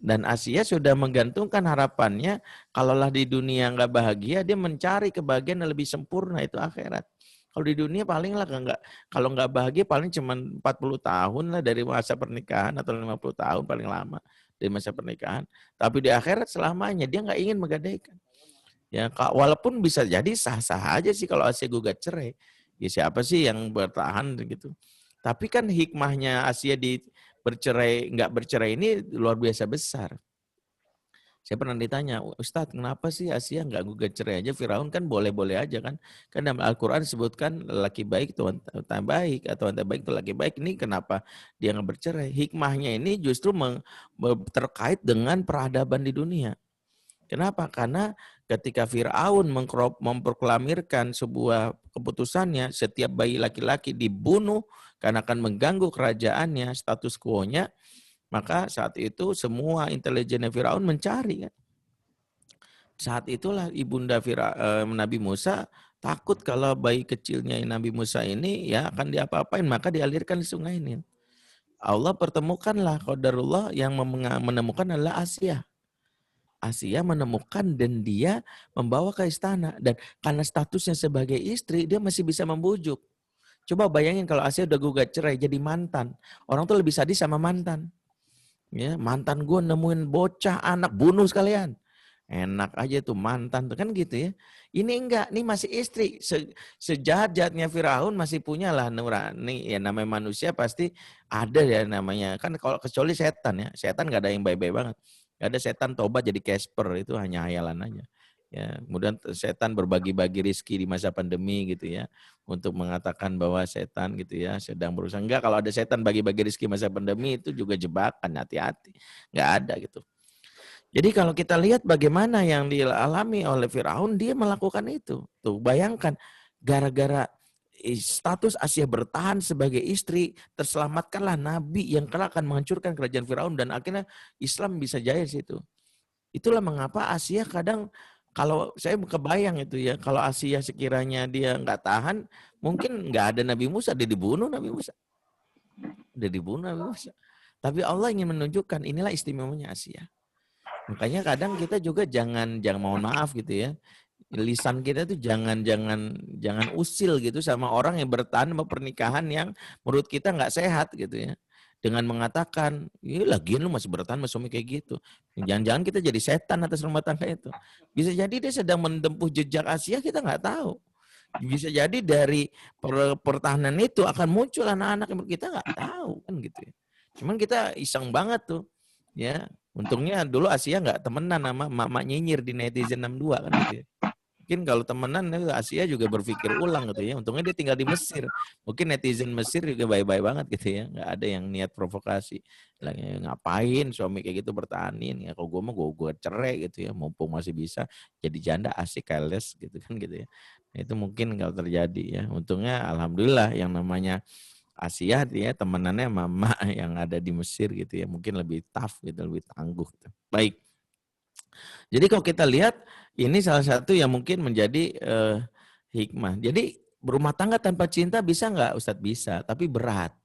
Dan Asia sudah menggantungkan harapannya, kalaulah di dunia nggak bahagia, dia mencari kebahagiaan yang lebih sempurna, itu akhirat. Kalau di dunia paling lah kalau nggak bahagia paling cuma 40 tahun lah dari masa pernikahan atau 50 tahun paling lama dari masa pernikahan. Tapi di akhirat selamanya dia nggak ingin menggadaikan. Ya, walaupun bisa jadi sah-sah aja sih kalau Asia gugat cerai. Ya siapa sih yang bertahan gitu. Tapi kan hikmahnya Asia nggak bercerai ini luar biasa besar. Saya pernah ditanya, Ustadz kenapa sih Asia nggak gugat cerai aja? Firaun kan boleh-boleh aja kan. Kan dalam Al-Quran disebutkan laki baik itu wanita baik atau wanita baik itu laki baik. Ini kenapa dia nggak bercerai? Hikmahnya ini justru terkait dengan peradaban di dunia. Kenapa? Karena ketika Firaun memproklamirkan sebuah keputusannya, setiap bayi laki-laki dibunuh karena akan mengganggu kerajaannya, status quo-nya, maka saat itu semua intelijennya Firaun mencari. Kan? Saat itulah ibunda Nabi Musa takut kalau bayi kecilnya Nabi Musa ini ya akan diapa-apain, maka dialirkan di sungai ini. Allah pertemukanlah qadarullah yang menemukan adalah Asia. Asia menemukan dan dia membawa ke istana. Dan karena statusnya sebagai istri, dia masih bisa membujuk. Coba bayangin kalau Asia udah gugat cerai jadi mantan. Orang tuh lebih sadis sama mantan. Ya, mantan gue nemuin bocah anak bunuh sekalian. Enak aja tuh mantan tuh kan gitu ya. Ini enggak, ini masih istri. Sejahat-jahatnya Firaun masih punya lah nurani. Ya namanya manusia pasti ada ya namanya. Kan kalau kecuali setan ya. Setan enggak ada yang baik-baik banget. Gak ada setan tobat jadi Casper, itu hanya hayalan aja. Ya, kemudian setan berbagi-bagi rizki di masa pandemi gitu ya, untuk mengatakan bahwa setan gitu ya sedang berusaha. Enggak, kalau ada setan bagi-bagi rizki masa pandemi itu juga jebakan, hati-hati. Enggak ada gitu. Jadi kalau kita lihat bagaimana yang dialami oleh Firaun, dia melakukan itu. Tuh bayangkan, gara-gara status Asia bertahan sebagai istri, terselamatkanlah Nabi yang kelak akan menghancurkan kerajaan Firaun dan akhirnya Islam bisa jaya di situ. Itulah mengapa Asia kadang, kalau saya kebayang itu ya, kalau Asia sekiranya dia nggak tahan, mungkin nggak ada Nabi Musa, dia dibunuh Nabi Musa. Dia dibunuh Nabi Musa. Tapi Allah ingin menunjukkan inilah istimewanya Asia. Makanya kadang kita juga jangan mohon maaf gitu ya. Lisan kita tuh jangan usil gitu sama orang yang bertahan sama pernikahan yang menurut kita nggak sehat gitu ya. Dengan mengatakan, iya lagian lu masih bertahan sama suami kayak gitu. Jangan-jangan kita jadi setan atas rumah tangga itu. Bisa jadi dia sedang menempuh jejak Asia, kita nggak tahu. Bisa jadi dari pertahanan itu akan muncul anak-anak yang kita nggak tahu kan gitu ya. Cuman kita iseng banget tuh. Ya, untungnya dulu Asia nggak temenan sama mak nyinyir di netizen 62 kan gitu ya. Mungkin kalau temenan Asia juga berpikir ulang gitu ya. Untungnya dia tinggal di Mesir. Mungkin netizen Mesir juga baik-baik banget gitu ya. Nggak ada yang niat provokasi. Ngapain suami kayak gitu bertahanin. Ya kalau gue mah gue cerai gitu ya. Mumpung masih bisa jadi janda asik kales gitu kan gitu ya. Nah, itu mungkin kalau terjadi ya. Untungnya alhamdulillah yang namanya Asia ya temenannya mama yang ada di Mesir gitu ya. Mungkin lebih tough gitu, lebih tangguh gitu. Baik. Jadi kalau kita lihat ini salah satu yang mungkin menjadi hikmah. Jadi berumah tangga tanpa cinta bisa nggak Ustadz? Bisa, tapi berat.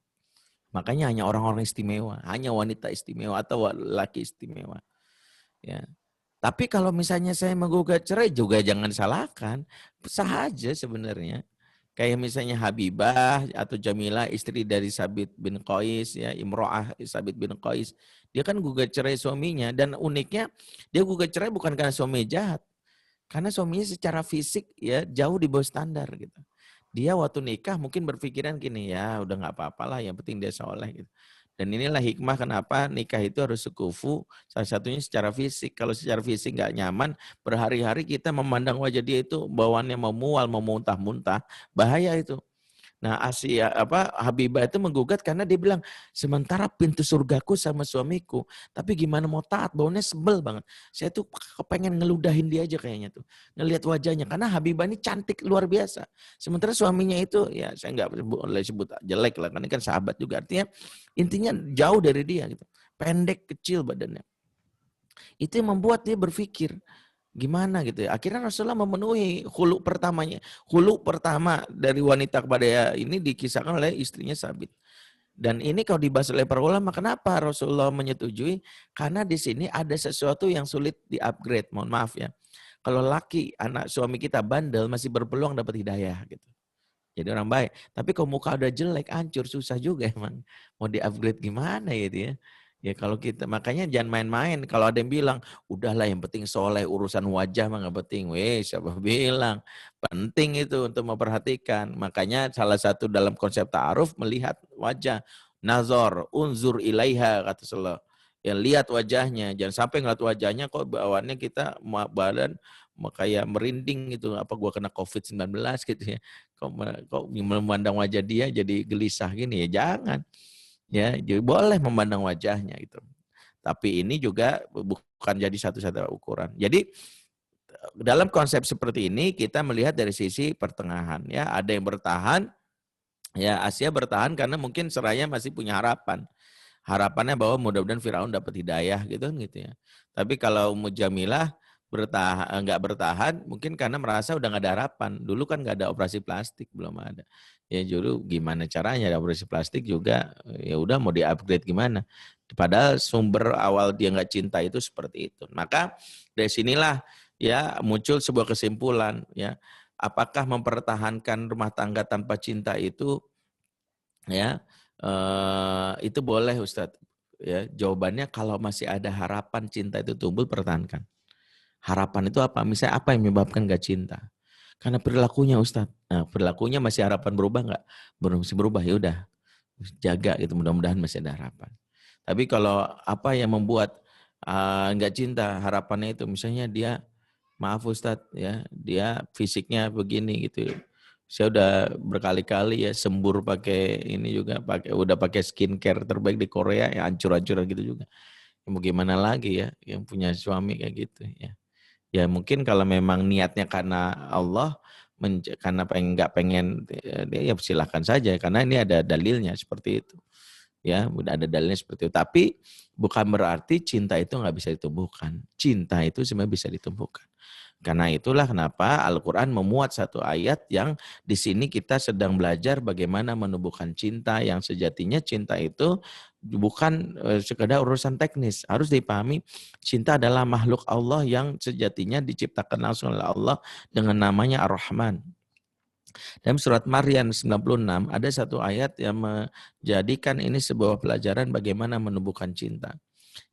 Makanya hanya orang-orang istimewa, hanya wanita istimewa atau laki istimewa. Ya. Tapi kalau misalnya saya menggugat cerai juga jangan salahkan, sah aja sebenarnya. Kayak misalnya Habibah atau Jamilah istri dari Sabit bin Qais ya, Imro'ah Sabit bin Qais. Dia kan gugat cerai suaminya dan uniknya dia gugat cerai bukan karena suami jahat. Karena suaminya secara fisik ya jauh di bawah standar gitu. Dia waktu nikah mungkin berpikiran gini ya udah nggak apa-apa lah yang penting dia soleh gitu. Dan inilah hikmah kenapa nikah itu harus sekufu, salah satunya secara fisik. Kalau secara fisik nggak nyaman, berhari-hari kita memandang wajah dia itu bawaannya mau mual, mau muntah-muntah, bahaya itu. Nah, Habibah itu menggugat karena dia bilang, sementara pintu surgaku sama suamiku, tapi gimana mau taat, baunya sebel banget. Saya tuh kepengen ngeludahin dia aja kayaknya tuh, ngelihat wajahnya. Karena Habibah ini cantik luar biasa. Sementara suaminya itu, ya saya nggak boleh sebut jelek lah, karena kan sahabat juga. Artinya intinya jauh dari dia gitu, pendek, kecil badannya. Itu yang membuat dia berpikir, gimana gitu ya. Akhirnya Rasulullah memenuhi huluk pertamanya. Huluk pertama dari wanita kepada ini dikisahkan oleh istrinya Sabit. Dan ini kalau dibahas oleh para ulama, kenapa Rasulullah menyetujui? Karena di sini ada sesuatu yang sulit di-upgrade. Mohon maaf ya. Kalau laki, anak suami kita bandel, masih berpeluang dapat hidayah gitu. Jadi orang baik. Tapi kalau muka udah jelek, hancur, susah juga emang. Mau di-upgrade gimana gitu ya. Ya kalau kita, makanya jangan main-main. Kalau ada yang bilang, udahlah yang penting soleh, urusan wajah mah gak penting. Weh, siapa bilang? Penting itu untuk memperhatikan. Makanya salah satu dalam konsep ta'aruf melihat wajah. Nazar, unzur ilaiha, kata Rasulullah. Ya lihat wajahnya. Jangan sampai ngeliat wajahnya kok bawaannya kita badan kayak merinding gitu. Apa gua kena COVID-19 gitu ya. Kok memandang wajah dia jadi gelisah gini ya. Jangan. Ya, jadi boleh memandang wajahnya gitu. Tapi ini juga bukan jadi satu-satunya ukuran. Jadi dalam konsep seperti ini kita melihat dari sisi pertengahan ya, ada yang bertahan ya, Asia bertahan karena mungkin seraya masih punya harapan. Harapannya bahwa mudah-mudahan Firaun dapat hidayah gitu kan gitu ya. Tapi kalau Jamilah nggak bertahan mungkin karena merasa udah nggak ada harapan. Dulu kan nggak ada operasi plastik, belum ada. Ya dulu gimana caranya ada operasi plastik juga ya udah mau di-upgrade gimana. Padahal sumber awal dia nggak cinta itu seperti itu. Maka dari sinilah ya muncul sebuah kesimpulan ya. Apakah mempertahankan rumah tangga tanpa cinta itu ya itu boleh Ustadz. Ya, jawabannya kalau masih ada harapan cinta itu tumbuh, pertahankan. Harapan itu apa? Misalnya apa yang menyebabkan gak cinta? Karena perilakunya Ustadz. Nah, perilakunya masih harapan berubah nggak? Masih berubah, ya udah jaga gitu. Mudah-mudahan masih ada harapan. Tapi kalau apa yang membuat nggak cinta, harapannya itu misalnya dia, maaf Ustadz ya, dia fisiknya begini gitu. Saya udah berkali-kali ya sembur pakai ini juga, udah pakai skincare terbaik di Korea ya, hancur-hancuran gitu juga. Ya, mau gimana lagi ya yang punya suami kayak gitu ya. Ya mungkin kalau memang niatnya karena Allah, karena nggak pengen dia ya silahkan saja karena ini ada dalilnya seperti itu. Ya, udah ada dalilnya seperti itu. Tapi bukan berarti cinta itu nggak bisa ditumbuhkan. Cinta itu sebenarnya bisa ditumbuhkan. Karena itulah kenapa Al-Quran memuat satu ayat yang di sini kita sedang belajar bagaimana menumbuhkan cinta, yang sejatinya cinta itu bukan sekedar urusan teknis. Harus dipahami cinta adalah makhluk Allah yang sejatinya diciptakan langsung oleh Allah dengan namanya Ar-Rahman. Dalam surat Maryam 96 ada satu ayat yang menjadikan ini sebuah pelajaran bagaimana menumbuhkan cinta.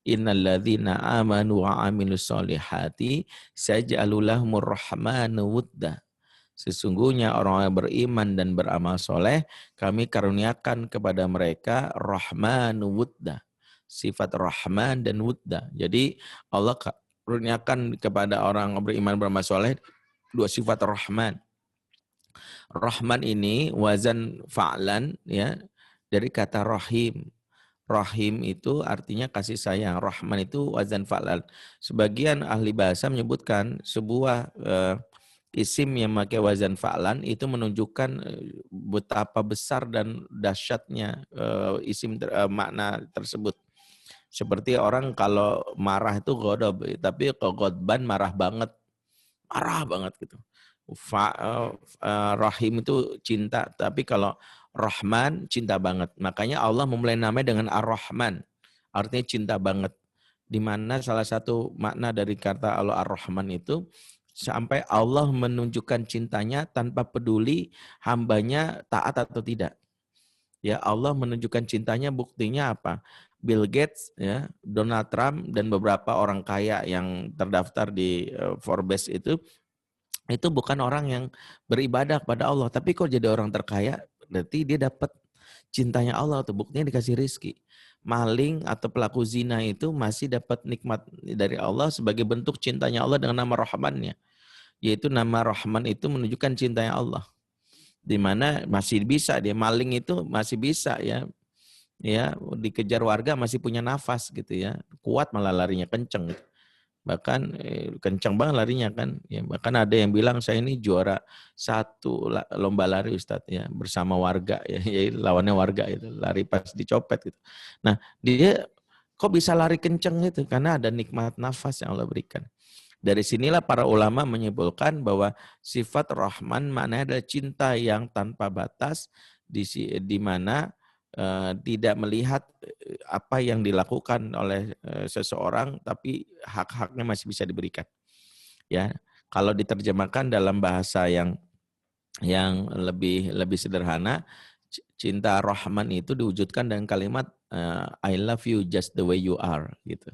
Innalladzina amanu wa amilus solihati saj'alu lahumur rahmanu wudda. Sesungguhnya orang yang beriman dan beramal soleh, kami karuniakan kepada mereka rahmanu wudda. Sifat rahman dan wudda. Jadi Allah karuniakan kepada orang beriman beramal soleh dua sifat rahman. Rahman ini wazan fa'lan ya dari kata rahim. Rahim itu artinya kasih sayang. Rahman itu wazan fa'lan. Sebagian ahli bahasa menyebutkan sebuah isim yang memakai wazan fa'lan itu menunjukkan betapa besar dan dahsyatnya isim makna tersebut. Seperti orang kalau marah itu ghadab, tapi kalau ghadban marah banget gitu. Rahim itu cinta, tapi kalau Rahman cinta banget. Makanya Allah memulai namanya dengan Ar-Rahman. Artinya cinta banget. Di mana salah satu makna dari kata Allah Ar-Rahman itu sampai Allah menunjukkan cintanya tanpa peduli hambanya taat atau tidak. Ya, Allah menunjukkan cintanya, buktinya apa? Bill Gates, ya, Donald Trump dan beberapa orang kaya yang terdaftar di Forbes itu bukan orang yang beribadah kepada Allah, tapi kok jadi orang terkaya, berarti dia dapat cintanya Allah atau buktinya dikasih rizki. Maling atau pelaku zina itu masih dapat nikmat dari Allah sebagai bentuk cintanya Allah dengan nama Rahmannya. Yaitu nama Rahman itu menunjukkan cintanya Allah. Di mana masih bisa dia maling itu masih bisa ya dikejar warga masih punya nafas gitu ya, kuat malah larinya kenceng gitu. Bahkan kencang banget larinya kan ya, bahkan ada yang bilang saya ini juara 1 lomba lari Ustadz ya bersama warga ya lawannya warga itu lari pas dicopet gitu. Nah dia kok bisa lari kencang gitu karena ada nikmat nafas yang Allah berikan. Dari sinilah para ulama menyimpulkan bahwa sifat Rahman maknanya adalah cinta yang tanpa batas di mana tidak melihat apa yang dilakukan oleh seseorang, tapi hak-haknya masih bisa diberikan. Ya, kalau diterjemahkan dalam bahasa yang lebih sederhana, cinta Rahman itu diwujudkan dengan kalimat I love you just the way you are gitu.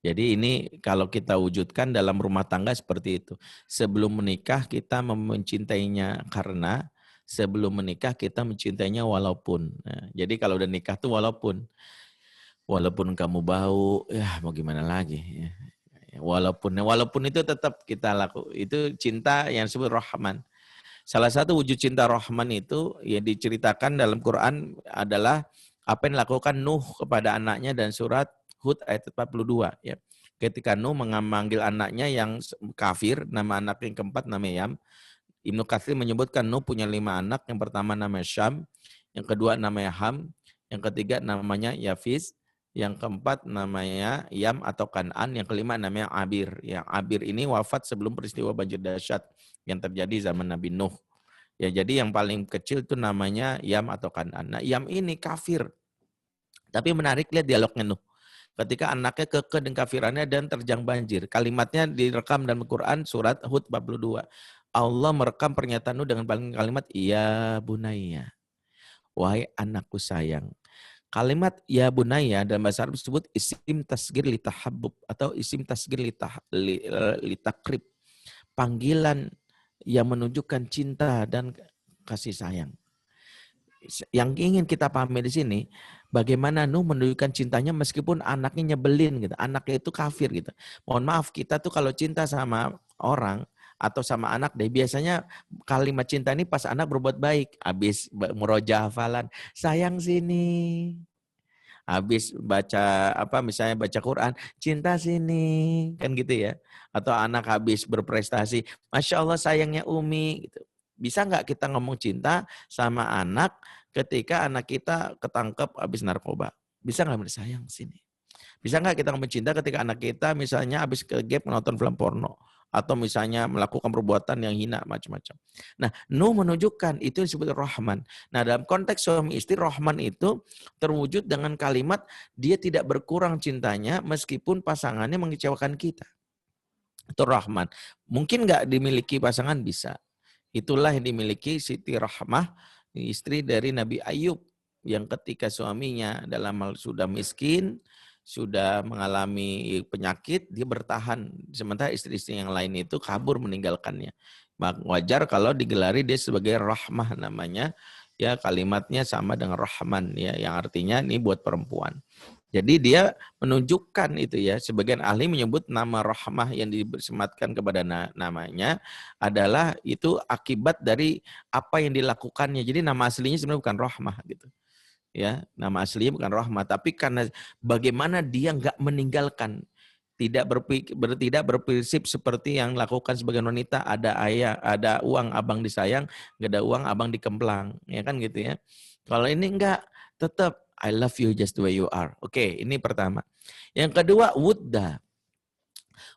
Jadi ini kalau kita wujudkan dalam rumah tangga seperti itu. Sebelum menikah kita mencintainya karena, sebelum menikah kita mencintainya walaupun. Nah, jadi kalau udah nikah tuh walaupun kamu bau, ya mau gimana lagi. Ya. Walaupun itu tetap kita laku. Itu cinta yang disebut Rahman. Salah satu wujud cinta Rahman itu yang diceritakan dalam Quran adalah apa yang dilakukan Nuh kepada anaknya dan surat Hud ayat 42. Ya. Ketika Nuh memanggil anaknya yang kafir, nama anak yang keempat namanya Yam. Ibnu Katsir menyebutkan Nuh punya 5 anak. Yang pertama namanya Syam, yang kedua namanya Ham, yang ketiga namanya Yafiz, yang keempat namanya Yam atau Kan'an, yang kelima namanya Abir. Yang Abir ini wafat sebelum peristiwa banjir dahsyat yang terjadi zaman Nabi Nuh. Ya, jadi yang paling kecil itu namanya Yam atau Kan'an. Nah, Yam ini kafir. Tapi menarik lihat dialognya Nuh. Ketika anaknya kekeh dengan kafirannya dan terjang banjir. Kalimatnya direkam dalam Quran surat Hud 42. Allah merekam pernyataan Nuh dengan kalimat ya bunayya. Wahai anakku sayang. Kalimat ya bunayya dalam bahasa Arab disebut isim tasgir li tahabbub atau isim tasgir li takrib. Panggilan yang menunjukkan cinta dan kasih sayang. Yang ingin kita pahami di sini, bagaimana Nuh menunjukkan cintanya meskipun anaknya nyebelin gitu. Anaknya itu kafir gitu. Mohon maaf, kita tuh kalau cinta sama orang atau sama anak deh, biasanya kalimat cinta ini pas anak berbuat baik. Habis murojaah hafalan, sayang sini. Habis baca misalnya baca Quran, cinta sini. Kan gitu ya. Atau anak habis berprestasi, Masya Allah sayangnya Umi gitu. Bisa nggak kita ngomong cinta sama anak ketika anak kita ketangkep habis narkoba? Bisa nggak sayang sini? Bisa nggak kita ngomong cinta ketika anak kita misalnya habis ke gap nonton film porno? atau misalnya melakukan perbuatan yang hina macam-macam. Nah, Nuh menunjukkan itu disebut Rahman. Nah, dalam konteks suami istri, Rahman itu terwujud dengan kalimat dia tidak berkurang cintanya meskipun pasangannya mengecewakan kita. Itu Rahman. Mungkin nggak dimiliki pasangan, bisa. Itulah yang dimiliki Siti Rahmah, istri dari Nabi Ayub, yang ketika suaminya dalam hal sudah miskin, sudah mengalami penyakit, dia bertahan. Sementara istri-istri yang lain itu kabur meninggalkannya. Wajar kalau digelari dia sebagai Rahmah namanya. Ya, kalimatnya sama dengan Rahman, ya, yang artinya ini buat perempuan. Jadi dia menunjukkan itu ya, sebagian ahli menyebut nama Rahmah yang disematkan kepada namanya adalah itu akibat dari apa yang dilakukannya. Jadi nama aslinya sebenarnya bukan Rahmah gitu. Ya, nama aslinya bukan Rahmah, tapi karena bagaimana dia nggak meninggalkan, tidak berprinsip seperti yang lakukan sebagian wanita, ada uang abang disayang, nggak ada uang abang dikemplang, ya kan gitu ya. Kalau ini enggak, tetap I love you just the way you are. Oke, ini pertama. Yang kedua, wudda.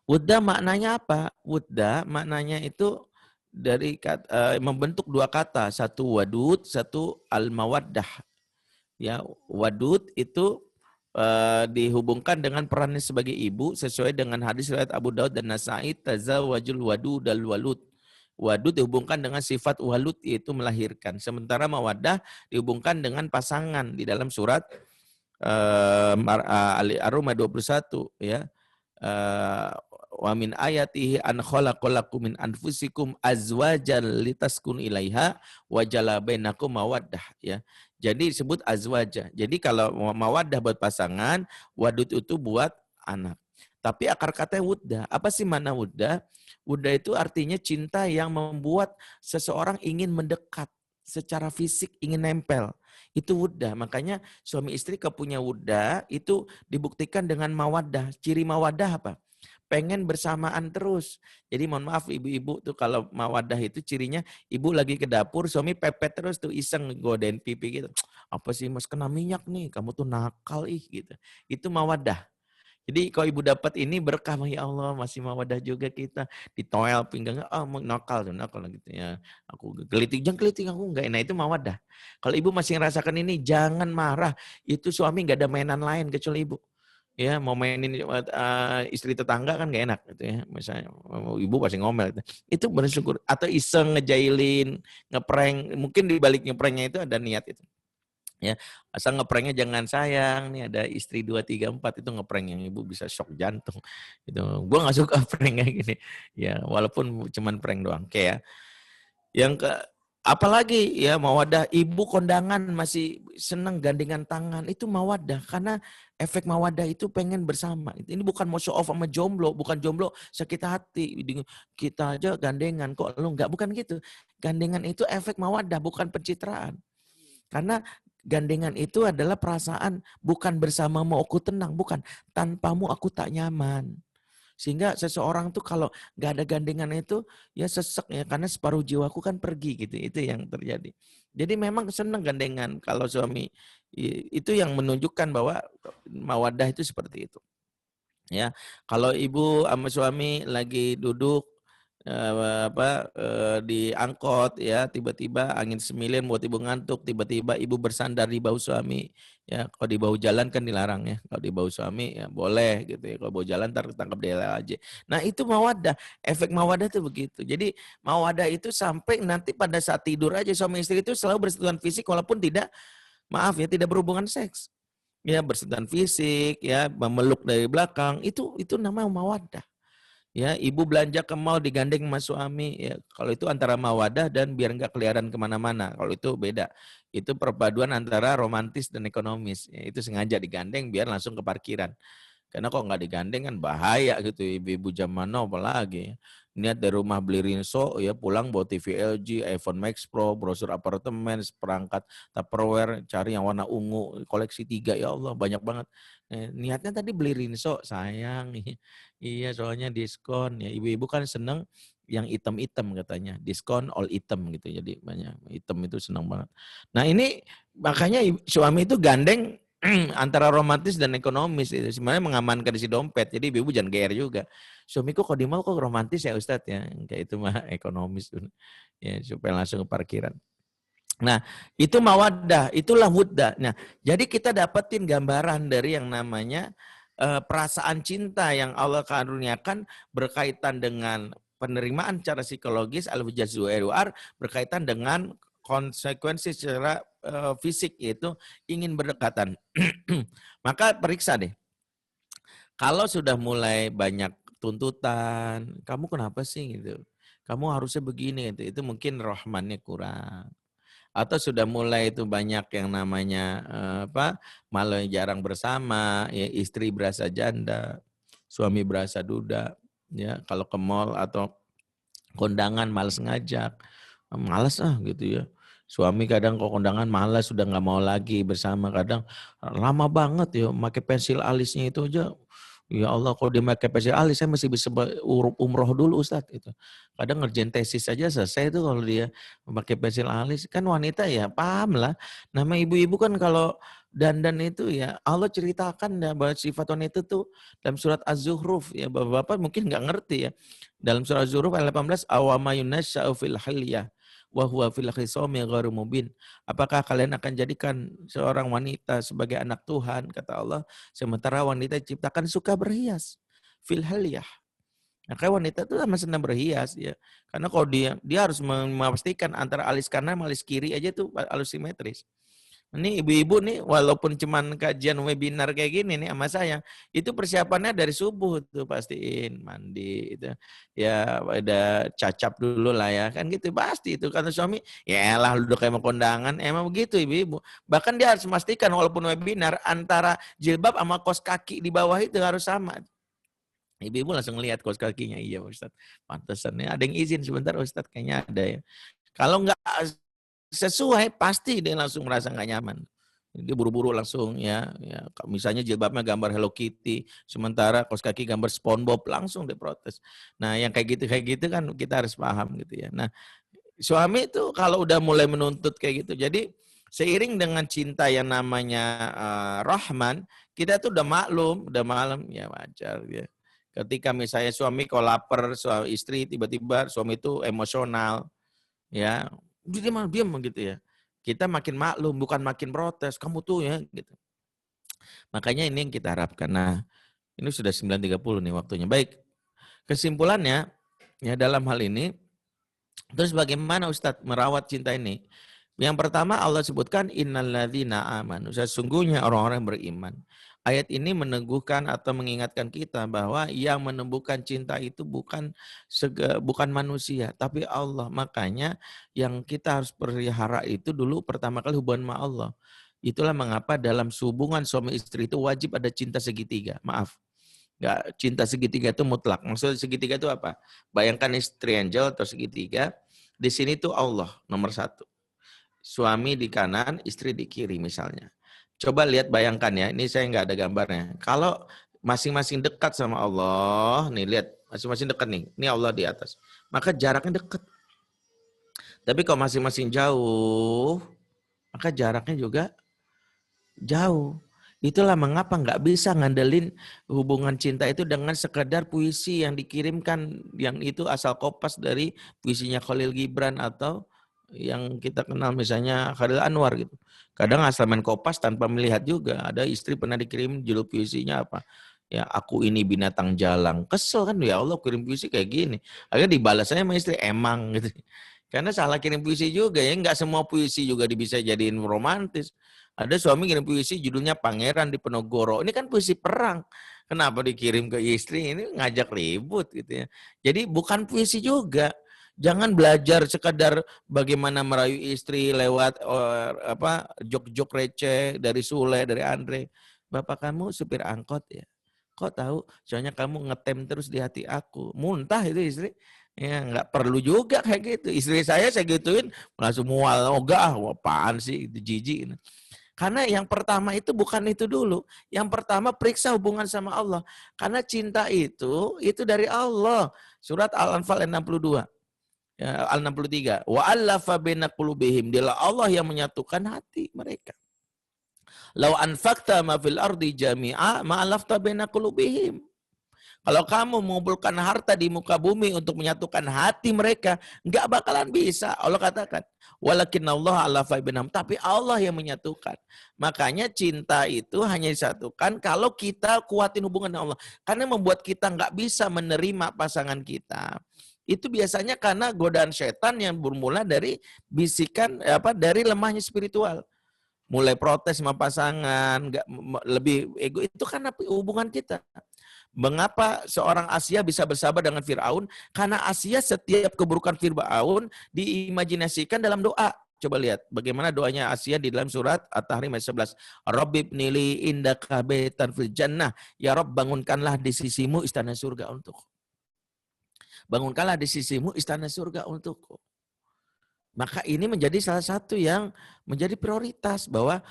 Wudda maknanya apa? Wudda maknanya itu dari membentuk dua kata, satu wadud, satu al-mawaddah. Ya, wadud itu dihubungkan dengan perannya sebagai ibu sesuai dengan hadis riwayat Abu Daud dan Nasa'i, tazawwajul wadud al walud. Wadud dihubungkan dengan sifat walud, yaitu melahirkan. Sementara mawaddah dihubungkan dengan pasangan di dalam surat Ar-Rum 21 ya. Wa min ayatihi an khalaqalakum min anfusikum azwajan litaskun ilaiha wa jala bainakum mawaddah ya. Jadi disebut azwaja. Jadi kalau mawaddah buat pasangan, wadud itu buat anak. Tapi akar katanya wudda. Apa sih mana wudda? Wudda itu artinya cinta yang membuat seseorang ingin mendekat secara fisik, ingin nempel. Itu wudda. Makanya suami istri kepunya wudda itu dibuktikan dengan mawaddah. Ciri mawaddah apa? Pengen bersamaan terus. Jadi mohon maaf ibu-ibu tuh kalau mawaddah itu cirinya ibu lagi ke dapur, suami pepet terus tuh iseng godain pipi gitu. Apa sih mas, kena minyak nih, kamu tuh nakal gitu. Itu mawaddah. Jadi kalau ibu dapat ini berkah, ya Allah masih mawadah juga kita. Ditoel pinggangnya, nakal gitu ya. Aku gelitik, jangan gelitik aku enggak. Nah itu mawadah. Kalau ibu masih ngerasakan ini, jangan marah. Itu suami enggak ada mainan lain kecuali ibu. Ya mau mainin istri tetangga kan enggak enak gitu ya. Misalnya ibu pasti ngomel. Itu bersyukur. Atau iseng ngejailin, ngeprank. Mungkin di balik ngepranknya itu ada niat itu. Ya, asal ngepranknya jangan sayang, nih ada istri 2, 3, 4 itu ngeprank yang ibu bisa shock jantung. Itu gua nggak suka prank kayak gini. Ya, walaupun cuman prank doang. Oke ya. Yang apalagi ya mawadah, ibu kondangan masih seneng gandengan tangan, itu mawadah karena efek mawadah itu pengen bersama. Ini bukan mau show off sama jomblo, bukan jomblo sakit hati. Kita aja gandengan kok lu enggak, bukan gitu. Gandengan itu efek mawadah, bukan pencitraan. Karena gandengan itu adalah perasaan bukan bersamamu aku tenang, bukan tanpamu aku tak nyaman. Sehingga seseorang tuh kalau nggak ada gandengan itu ya sesek ya, karena separuh jiwaku kan pergi gitu. Itu yang terjadi. Jadi memang senang gandengan kalau suami, itu yang menunjukkan bahwa mawaddah itu seperti itu. Ya, kalau ibu sama suami lagi duduk di angkot ya, tiba-tiba angin semilin buat ibu ngantuk, tiba-tiba ibu bersandar di bahu suami ya. Kalau di bahu jalan kan dilarang ya, kalau di bahu suami ya boleh gitu ya. Kalau bahu jalan ntar ketangkep aja. Nah itu mawadah, efek mawadah itu begitu. Jadi mawadah itu sampai nanti pada saat tidur aja suami istri itu selalu bersentuhan fisik walaupun tidak, maaf ya, tidak berhubungan seks ya, bersentuhan fisik ya, memeluk dari belakang, itu namanya mawadah. Ya, ibu belanja ke mall digandeng sama suami, ya kalau itu antara mawadah dan biar nggak kelihatan kemana-mana. Kalau itu beda. Itu perpaduan antara romantis dan ekonomis. Ya, itu sengaja digandeng biar langsung ke parkiran. Karena kok nggak digandeng kan bahaya gitu. Ibu-ibu zaman now apalagi. Niat dari rumah beli rinso, ya pulang bawa TV LG, iPhone Max Pro, brosur apartemen, perangkat Tupperware, cari yang warna ungu, koleksi 3, ya Allah banyak banget. Niatnya tadi beli rinso, sayang. Iya, soalnya diskon. Ya, ibu-ibu kan seneng yang item-item katanya. Diskon all item gitu. Jadi banyak item itu senang banget. Nah ini makanya suami itu gandeng antara romantis dan ekonomis itu sebenarnya mengamankan si dompet. Jadi ibu jangan GR juga. Suamiku kok di mall kok romantis ya Ustadz ya. Kayak itu mah ekonomis ya supaya langsung ke parkiran. Nah, itu mawaddah, itulah wuddah. Nah, jadi kita dapetin gambaran dari yang namanya perasaan cinta yang Allah karuniakan berkaitan dengan penerimaan secara psikologis al-jazu berkaitan dengan konsekuensi secara fisik, yaitu ingin berdekatan. Maka periksa deh. Kalau sudah mulai banyak tuntutan, kamu kenapa sih gitu? Kamu harusnya begini gitu. Itu mungkin rahmannya kurang. Atau sudah mulai itu banyak yang namanya malah jarang bersama, ya istri berasa janda, suami berasa duda, ya kalau ke mall atau kondangan malas ngajak, malas gitu ya. Suami kadang kok kondangan malas, sudah nggak mau lagi bersama, kadang lama banget ya, pakai pensil alisnya itu aja. Ya Allah, kalau dia pakai pensil alis, saya masih bisa umroh dulu Ustadz. Itu. Kadang ngerjain tesis saja selesai itu kalau dia pakai pensil alis. Kan wanita ya paham lah. Nama ibu-ibu kan kalau dandan itu ya Allah ceritakan ya bahwa sifat wanita itu dalam surat Az-Zukhruf. Ya bapak-bapak mungkin nggak ngerti ya. Dalam surat Az-Zukhruf ayat 18, awama yunasya'u fil hilyah wa huwa fil khisami ghairu mubin. Apakah kalian akan jadikan seorang wanita sebagai anak Tuhan, kata Allah, sementara wanita diciptakan suka berhias. Fil hilyah. Nah, kayak wanita itu sama senang berhias ya. Karena kalau dia harus memastikan antara alis kanan sama alis kiri aja tuh alus simetris. Ini ibu-ibu nih walaupun cuman kajian webinar kayak gini nih sama saya, itu persiapannya dari subuh tuh pastiin mandi itu. Ya ada cacap dulu lah ya, kan gitu pasti itu kata suami, ya elah lu udah kayak mau kondangan, emang begitu ibu-ibu. Bahkan dia harus memastikan walaupun webinar antara jilbab sama kaos kaki di bawah itu harus sama. Ibu-ibu langsung lihat kaos kakinya, iya Ustadz, pantesannya ada yang izin sebentar Ustadz kayaknya ada ya. Kalau enggak sesuai pasti dia langsung merasa nggak nyaman. Dia buru-buru langsung ya, misalnya jilbabnya gambar Hello Kitty, sementara kaos kaki gambar SpongeBob, langsung dia protes. Nah yang kayak gitu kan kita harus paham gitu ya. Nah suami itu kalau udah mulai menuntut kayak gitu, jadi seiring dengan cinta yang namanya Rahman, kita tuh udah maklum, udah malam ya wajar ya. Ketika misalnya suami kalau lapar, suami istri tiba-tiba suami itu emosional ya. Diam gitu ya. Kita makin maklum, bukan makin protes. Kamu tuh ya gitu. Makanya ini yang kita harapkan. Nah, ini sudah 9.30 nih waktunya. Baik. Kesimpulannya ya dalam hal ini, terus bagaimana Ustadz merawat cinta ini? Yang pertama Allah sebutkan innalladzina amanu. Sesungguhnya orang-orang beriman. Ayat ini meneguhkan atau mengingatkan kita bahwa yang menumbuhkan cinta itu bukan manusia, tapi Allah. Makanya yang kita harus pelihara itu dulu pertama kali hubungan sama Allah. Itulah mengapa dalam hubungan suami istri itu wajib ada cinta segitiga. Maaf, nggak, cinta segitiga itu mutlak. Maksudnya segitiga itu apa? Bayangkan triangle atau segitiga. Di sini tuh Allah nomor 1. Suami di kanan, istri di kiri misalnya. Coba lihat, bayangkan ya, ini saya nggak ada gambarnya. Kalau masing-masing dekat sama Allah, nih lihat, masing-masing dekat nih, ini Allah di atas. Maka jaraknya dekat. Tapi kalau masing-masing jauh, maka jaraknya juga jauh. Itulah mengapa nggak bisa ngandelin hubungan cinta itu dengan sekedar puisi yang dikirimkan, yang itu asal kopas dari puisinya Khalil Gibran atau yang kita kenal misalnya Khalil Anwar gitu. Kadang asal main kopas tanpa melihat juga. Ada istri pernah dikirim judul puisinya apa? Ya aku ini binatang jalang. Kesel kan, ya Allah kirim puisi kayak gini. Akhirnya dibalas saya sama istri emang gitu. Karena salah kirim puisi juga ya. Nggak semua puisi juga bisa jadiin romantis. Ada suami kirim puisi judulnya Pangeran Diponegoro. Ini kan puisi perang. Kenapa dikirim ke istri? Ini ngajak ribut gitu ya. Jadi bukan puisi juga. Jangan belajar sekadar bagaimana merayu istri lewat jok-jok receh dari Sule, dari Andre. Bapak kamu supir angkot ya. Kok tahu? Soalnya kamu ngetem terus di hati aku. Muntah itu istri. Ya nggak perlu juga kayak gitu. Istri saya gituin langsung mual. Oh enggak, apaan sih itu jijik. Karena yang pertama itu bukan itu dulu. Yang pertama periksa hubungan sama Allah. Karena cinta itu dari Allah. Surat Al-Anfal 62. Al-63. Wa allafa baina qulubihim. Dialah Allah yang menyatukan hati mereka. Lau anfaqta ma fil ardi jami'a ma alafta baina qulubihim. Kalau kamu mengumpulkan harta di muka bumi untuk menyatukan hati mereka, nggak bakalan bisa. Allah katakan, walakinnallaha alafa bainahum, tapi Allah yang menyatukan. Makanya cinta itu hanya disatukan kalau kita kuatin hubungan dengan Allah. Karena membuat kita nggak bisa menerima pasangan kita. Itu biasanya karena godaan setan yang bermula dari bisikan dari lemahnya spiritual. Mulai protes sama pasangan, nggak lebih ego, itu karena hubungan kita. Mengapa seorang Asia bisa bersahabat dengan Fir'aun? Karena Asia setiap keburukan Fir'aun diimajinasikan dalam doa. Coba lihat bagaimana doanya Asia di dalam surat At-Tahrim ayat 11. Rabbibnili indaka baitan fil jannah. Ya Rabb, bangunkanlah di sisimu istana surga untukku. Bangunkanlah di sisimu istana surga untukku. Maka ini menjadi salah satu yang menjadi prioritas, bahwa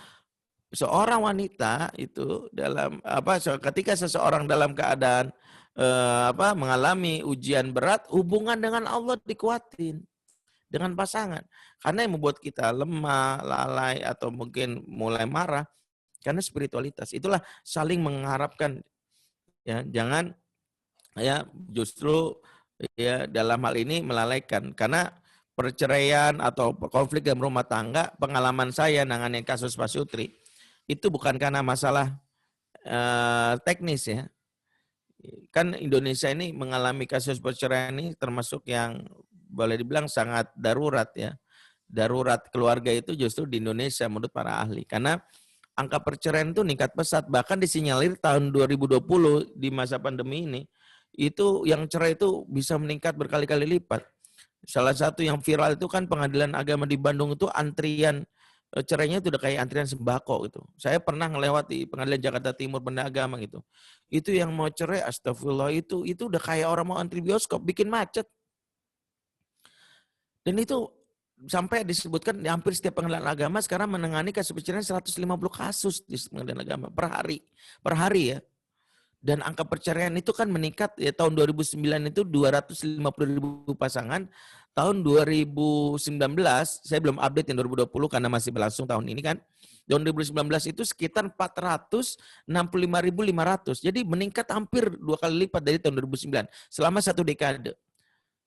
seorang wanita itu ketika seseorang dalam keadaan mengalami ujian berat, hubungan dengan Allah dikuatin dengan pasangan. Karena yang membuat kita lemah, lalai atau mungkin mulai marah karena spiritualitas. Itulah saling mengharapkan, ya, jangan justru dalam hal ini melalaikan. Karena perceraian atau konflik dalam rumah tangga, pengalaman saya nangani kasus Pak Sutri, itu bukan karena masalah teknis, ya. Kan Indonesia ini mengalami kasus perceraian ini termasuk yang boleh dibilang sangat darurat, ya. Darurat keluarga itu justru di Indonesia menurut para ahli. Karena angka perceraian itu meningkat pesat. Bahkan disinyalir tahun 2020 di masa pandemi ini, itu yang cerai itu bisa meningkat berkali-kali lipat. Salah satu yang viral itu kan pengadilan agama di Bandung itu antrian cerainya itu udah kayak antrian sembako gitu. Saya pernah ngelewati pengadilan Jakarta Timur Benda Agama gitu. Itu yang mau cerai, astagfirullah, itu udah kayak orang mau antri bioskop, bikin macet. Dan itu sampai disebutkan hampir setiap pengadilan agama sekarang menangani kasus perceraian 150 kasus di pengadilan agama per hari, ya. Dan angka perceraian itu kan meningkat, ya, tahun 2009 itu 250.000 pasangan. Tahun 2019, saya belum update yang 2020 karena masih berlangsung tahun ini kan. Tahun 2019 itu sekitar 465.500. Jadi meningkat hampir 2 kali lipat dari tahun 2009 selama 1 dekade.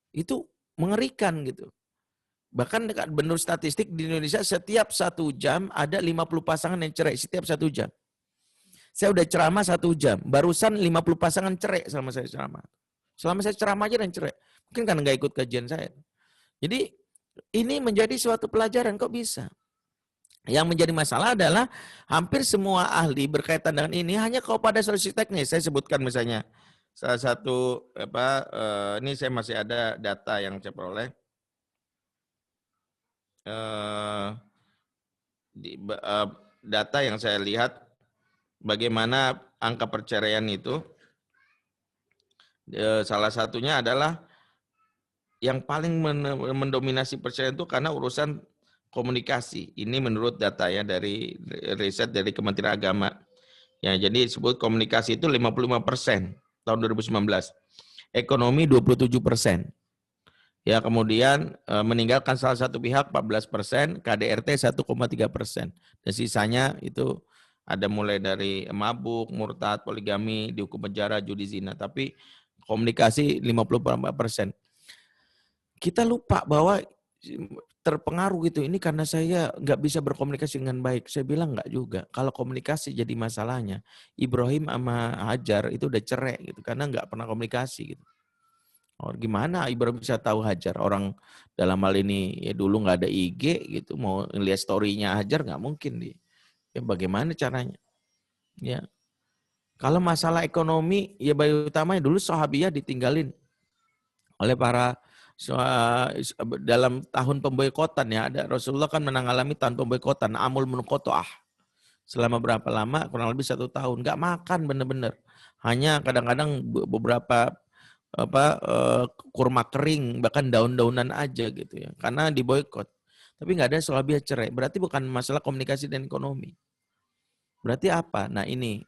Itu mengerikan gitu. Bahkan menurut statistik di Indonesia setiap 1 jam ada 50 pasangan yang cerai setiap 1 jam. Saya udah ceramah 1 jam, barusan 50 pasangan cerai selama saya ceramah. Selama saya ceramah aja dan cerai. Mungkin karena nggak ikut kajian saya. Jadi ini menjadi suatu pelajaran, kok bisa. Yang menjadi masalah adalah hampir semua ahli berkaitan dengan ini hanya kepada solusi teknis. Saya sebutkan misalnya salah satu ini saya masih ada data yang saya peroleh. Data yang saya lihat bagaimana angka perceraian itu, salah satunya adalah yang paling mendominasi perceraian itu karena urusan komunikasi. Ini menurut data ya dari riset dari Kementerian Agama. Ya, jadi disebut komunikasi itu 55% tahun 2019. Ekonomi 27%. Ya, kemudian meninggalkan salah satu pihak 14%, KDRT 1,3%. Dan sisanya itu ada mulai dari mabuk, murtad, poligami, dihukum penjara, judi zina. Tapi komunikasi 54%. Kita lupa bahwa terpengaruh gitu. Ini karena saya nggak bisa berkomunikasi dengan baik. Saya bilang nggak juga. Kalau komunikasi jadi masalahnya, Ibrahim sama Hajar itu udah cerai gitu. Karena nggak pernah komunikasi gitu. Oh, gimana Ibrahim bisa tahu Hajar? Orang dalam hal ini ya dulu nggak ada IG gitu. Mau lihat story-nya Hajar nggak mungkin. Ya, bagaimana caranya? Ya. Kalau masalah ekonomi, ya bayi utamanya dulu sahabiyah ditinggalin oleh para dalam tahun pemboikotan, ya. Ada Rasulullah kan mengalami tahun pemboikotan, amul munqata'ah. Selama berapa lama? Kurang lebih 1 tahun. Nggak makan bener-bener. Hanya kadang-kadang beberapa kurma kering, bahkan daun-daunan aja gitu ya. Karena diboikot. Tapi nggak ada sahabiyah cerai. Berarti bukan masalah komunikasi dan ekonomi. Berarti apa? Nah ini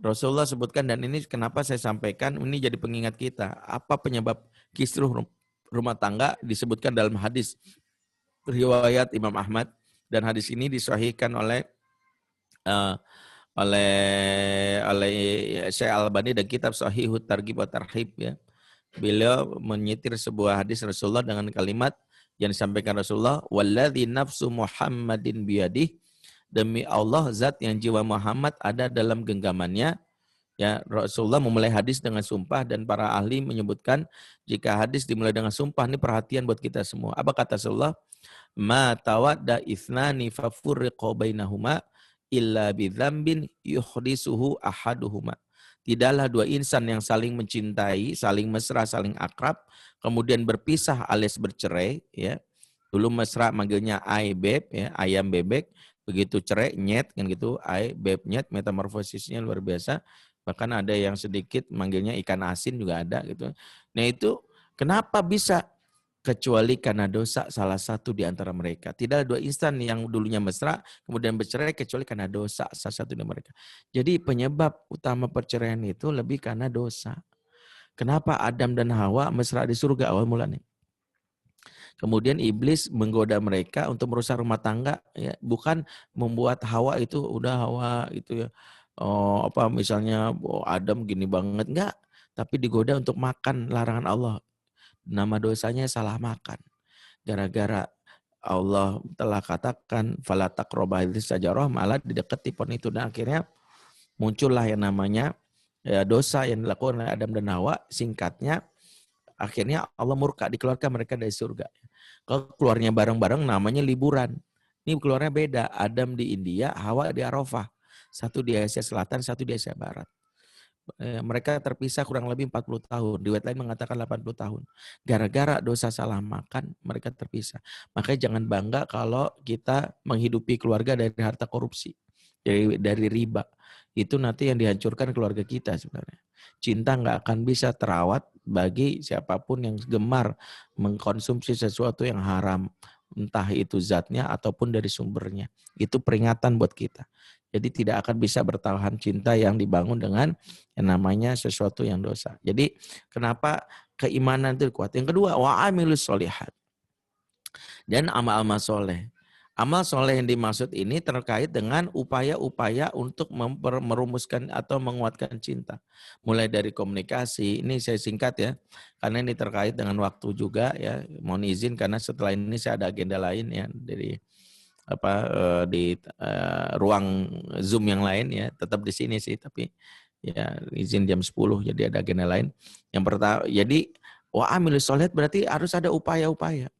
Rasulullah sebutkan, dan ini kenapa saya sampaikan, ini jadi pengingat kita. Apa penyebab kisruh rumah tangga disebutkan dalam hadis riwayat Imam Ahmad, dan hadis ini disahihkan oleh eh, oleh Syekh Al-Albani dan kitab Sahihut Targhib wa Tarhib ya. Beliau menyitir sebuah hadis Rasulullah dengan kalimat yang disampaikan Rasulullah, walladzi nafsu Muhammadin biyadih, demi Allah zat yang jiwa Muhammad ada dalam genggamannya. Ya, Rasulullah memulai hadis dengan sumpah dan para ahli menyebutkan jika hadis dimulai dengan sumpah ini perhatian buat kita semua. Apa kata Rasulullah? Ma tawadda ithnani fafurriqa bainahuma illa bidzambin yuhdisuhu ahaduhuma. Tidaklah dua insan yang saling mencintai, saling mesra, saling akrab, kemudian berpisah alias bercerai, ya. Dulu mesra manggilnya ai beb, ya, ayam bebek, begitu cerai nyet kan gitu, ai beb nyet, metamorfosisnya luar biasa. Bahkan ada yang sedikit manggilnya ikan asin juga ada gitu. Nah itu kenapa bisa? Kecuali karena dosa salah satu di antara mereka. Tidak ada dua insan yang dulunya mesra, kemudian bercerai kecuali karena dosa salah satu di mereka. Jadi penyebab utama perceraian itu lebih karena dosa. Kenapa Adam dan Hawa mesra di surga awal mulanya? Kemudian iblis menggoda mereka untuk merusak rumah tangga, ya, bukan membuat Hawa itu udah Hawa itu ya. Oh, apa misalnya Adam gini banget, enggak, tapi digoda untuk makan larangan Allah. Nama dosanya salah makan. Gara-gara Allah telah katakan fala taqrabah sajarah, malah didekati pohon itu dan akhirnya muncullah yang namanya ya, dosa yang dilakukan oleh Adam dan Hawa. Singkatnya akhirnya Allah murka, dikeluarkan mereka dari surga. Kalau keluarnya bareng-bareng namanya liburan. Ini keluarnya beda. Adam di India, Hawa di Arafah. Satu di Asia Selatan, satu di Asia Barat. Mereka terpisah kurang lebih 40 tahun. Riwayat lain mengatakan 80 tahun. Gara-gara dosa salah makan, mereka terpisah. Makanya jangan bangga kalau kita menghidupi keluarga dari harta korupsi. Dari riba. Itu nanti yang dihancurkan keluarga kita sebenarnya. Cinta nggak akan bisa terawat bagi siapapun yang gemar mengkonsumsi sesuatu yang haram. Entah itu zatnya ataupun dari sumbernya. Itu peringatan buat kita. Jadi tidak akan bisa bertahan cinta yang dibangun dengan yang namanya sesuatu yang dosa. Jadi kenapa keimanan itu kuat? Yang kedua, wa'amilus sholihat. Dan amal-amal soleh. Amal soleh yang dimaksud ini terkait dengan upaya-upaya untuk merumuskan atau menguatkan cinta. Mulai dari komunikasi, ini saya singkat ya, karena ini terkait dengan waktu juga ya. Mohon izin karena setelah ini saya ada agenda lain ya dari di ruang Zoom yang lain ya, tetap di sini sih tapi ya izin jam 10 jadi ada agenda lain. Yang pertama, jadi wa'amilus sholihat berarti harus ada upaya-upaya.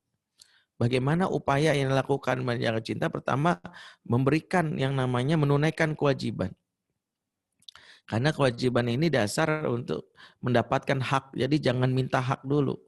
Bagaimana upaya yang dilakukan menjaga cinta? Pertama, memberikan yang namanya menunaikan kewajiban. Karena kewajiban ini dasar untuk mendapatkan hak. Jadi jangan minta hak dulu.